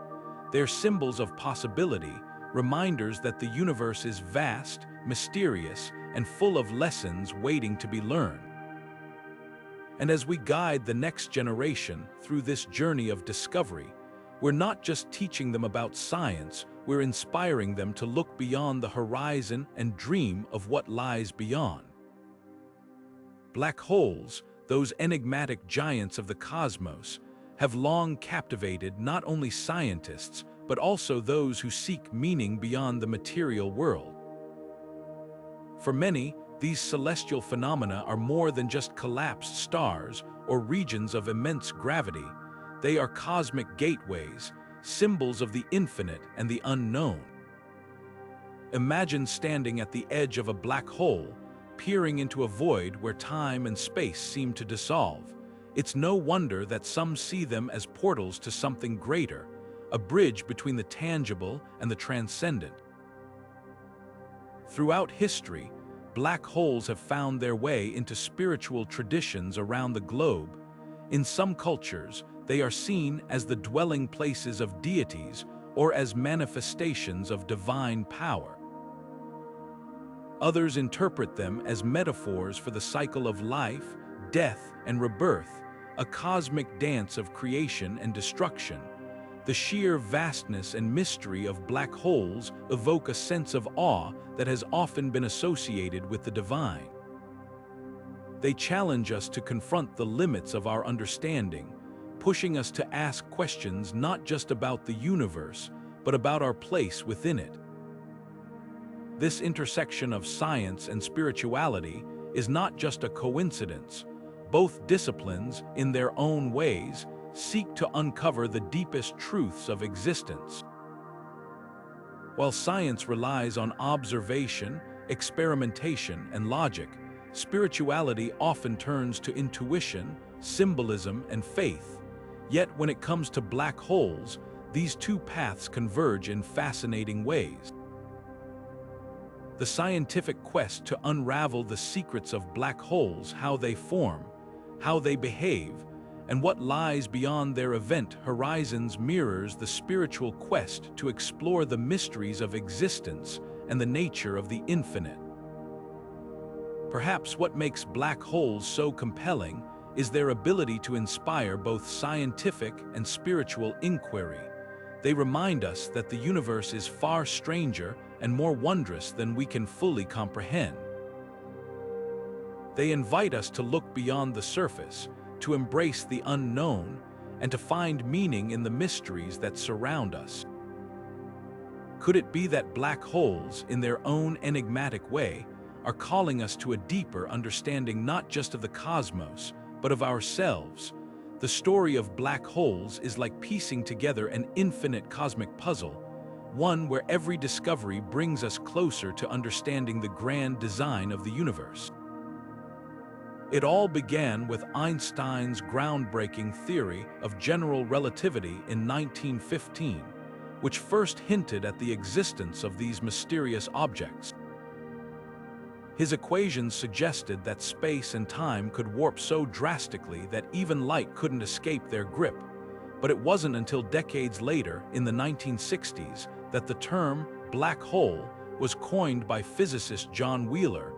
They're symbols of possibility, reminders that the universe is vast, mysterious, and full of lessons waiting to be learned. And as we guide the next generation through this journey of discovery, we're not just teaching them about science, we're inspiring them to look beyond the horizon and dream of what lies beyond. Black holes, those enigmatic giants of the cosmos, have long captivated not only scientists, but also those who seek meaning beyond the material world. For many, these celestial phenomena are more than just collapsed stars or regions of immense gravity. They are cosmic gateways, symbols of the infinite and the unknown. Imagine standing at the edge of a black hole, peering into a void where time and space seem to dissolve. It's no wonder that some see them as portals to something greater, a bridge between the tangible and the transcendent. Throughout history, black holes have found their way into spiritual traditions around the globe. In some cultures, they are seen as the dwelling places of deities or as manifestations of divine power. Others interpret them as metaphors for the cycle of life, death, and rebirth, a cosmic dance of creation and destruction. The sheer vastness and mystery of black holes evoke a sense of awe that has often been associated with the divine. They challenge us to confront the limits of our understanding, pushing us to ask questions not just about the universe, but about our place within it. This intersection of science and spirituality is not just a coincidence. Both disciplines, in their own ways, seek to uncover the deepest truths of existence. While science relies on observation, experimentation, and logic, spirituality often turns to intuition, symbolism, and faith. Yet when it comes to black holes, these two paths converge in fascinating ways. The scientific quest to unravel the secrets of black holes, how they form, how they behave, and what lies beyond their event horizons mirrors the spiritual quest to explore the mysteries of existence and the nature of the infinite. Perhaps what makes black holes so compelling is their ability to inspire both scientific and spiritual inquiry. They remind us that the universe is far stranger and more wondrous than we can fully comprehend. They invite us to look beyond the surface, to embrace the unknown, and to find meaning in the mysteries that surround us. Could it be that black holes, in their own enigmatic way, are calling us to a deeper understanding not just of the cosmos, but of ourselves? The story of black holes is like piecing together an infinite cosmic puzzle, one where every discovery brings us closer to understanding the grand design of the universe. It all began with Einstein's groundbreaking theory of general relativity in 1915, which first hinted at the existence of these mysterious objects. His equations suggested that space and time could warp so drastically that even light couldn't escape their grip. But it wasn't until decades later, in the 1960s, that the term black hole was coined by physicist John Wheeler,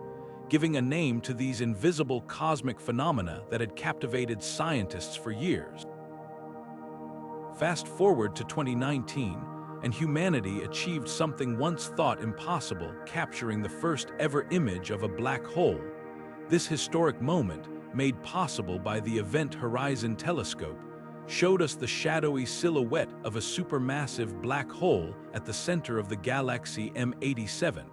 giving a name to these invisible cosmic phenomena that had captivated scientists for years. Fast forward to 2019, and humanity achieved something once thought impossible, capturing the first ever image of a black hole. This historic moment, made possible by the Event Horizon Telescope, showed us the shadowy silhouette of a supermassive black hole at the center of the galaxy M87.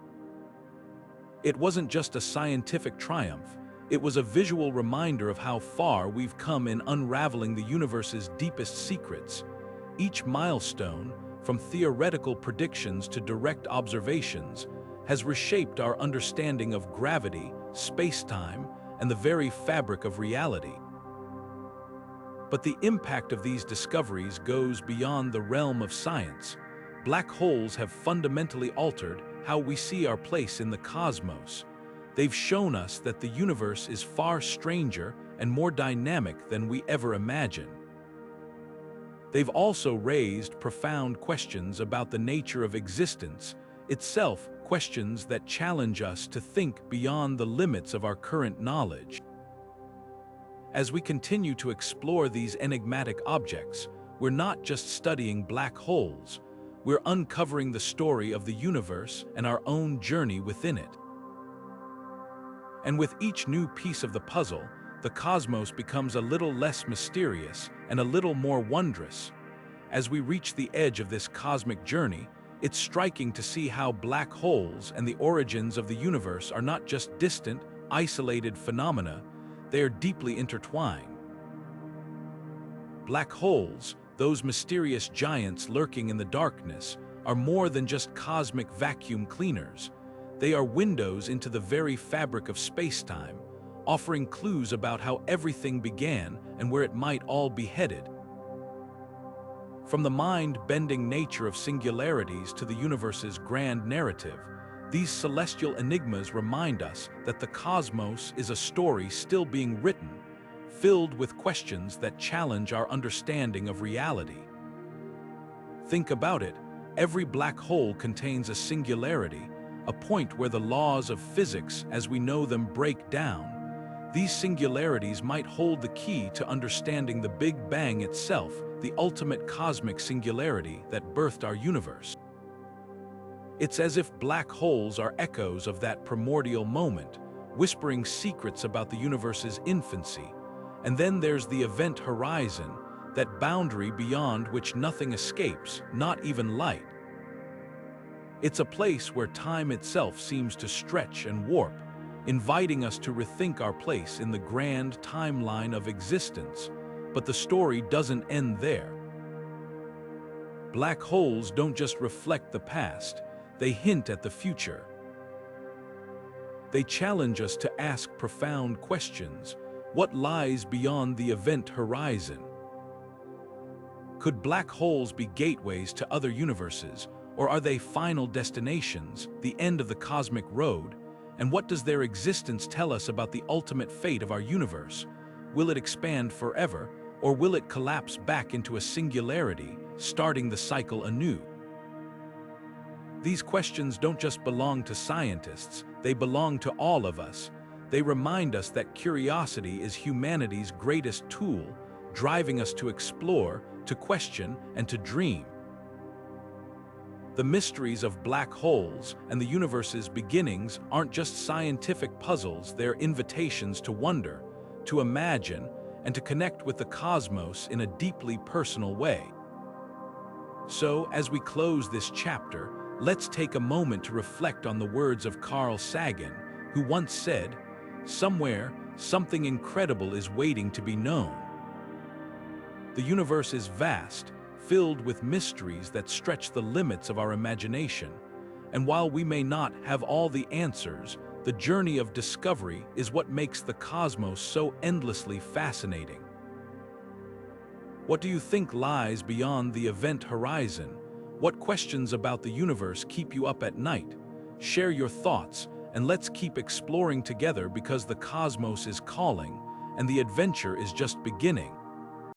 It wasn't just a scientific triumph, it was a visual reminder of how far we've come in unraveling the universe's deepest secrets. Each milestone, from theoretical predictions to direct observations, has reshaped our understanding of gravity, spacetime, and the very fabric of reality. But the impact of these discoveries goes beyond the realm of science. Black holes have fundamentally altered how we see our place in the cosmos. They've shown us that the universe is far stranger and more dynamic than we ever imagined. They've also raised profound questions about the nature of existence itself, questions that challenge us to think beyond the limits of our current knowledge. As we continue to explore these enigmatic objects, we're not just studying black holes, we're uncovering the story of the universe and our own journey within it. And with each new piece of the puzzle, the cosmos becomes a little less mysterious and a little more wondrous. As we reach the edge of this cosmic journey, it's striking to see how black holes and the origins of the universe are not just distant, isolated phenomena, they are deeply intertwined. Black holes, those mysterious giants lurking in the darkness, are more than just cosmic vacuum cleaners. They are windows into the very fabric of spacetime, offering clues about how everything began and where it might all be headed. From the mind-bending nature of singularities to the universe's grand narrative, these celestial enigmas remind us that the cosmos is a story still being written, filled with questions that challenge our understanding of reality. Think about it, every black hole contains a singularity, a point where the laws of physics as we know them break down. These singularities might hold the key to understanding the Big Bang itself, the ultimate cosmic singularity that birthed our universe. It's as if black holes are echoes of that primordial moment, whispering secrets about the universe's infancy. And then there's the event horizon, that boundary beyond which nothing escapes, not even light. It's a place where time itself seems to stretch and warp, inviting us to rethink our place in the grand timeline of existence. But the story doesn't end there. Black holes don't just reflect the past, they hint at the future. They challenge us to ask profound questions. What lies beyond the event horizon? Could black holes be gateways to other universes, or are they final destinations, the end of the cosmic road? And what does their existence tell us about the ultimate fate of our universe? Will it expand forever, or will it collapse back into a singularity, starting the cycle anew? These questions don't just belong to scientists, they belong to all of us. They remind us that curiosity is humanity's greatest tool, driving us to explore, to question, and to dream. The mysteries of black holes and the universe's beginnings aren't just scientific puzzles, they're invitations to wonder, to imagine, and to connect with the cosmos in a deeply personal way. So, as we close this chapter, let's take a moment to reflect on the words of Carl Sagan, who once said, "Somewhere, something incredible is waiting to be known." The universe is vast, filled with mysteries that stretch the limits of our imagination. And while we may not have all the answers, the journey of discovery is what makes the cosmos so endlessly fascinating. What do you think lies beyond the event horizon? What questions about the universe keep you up at night? Share your thoughts, and let's keep exploring together because the cosmos is calling, and the adventure is just beginning.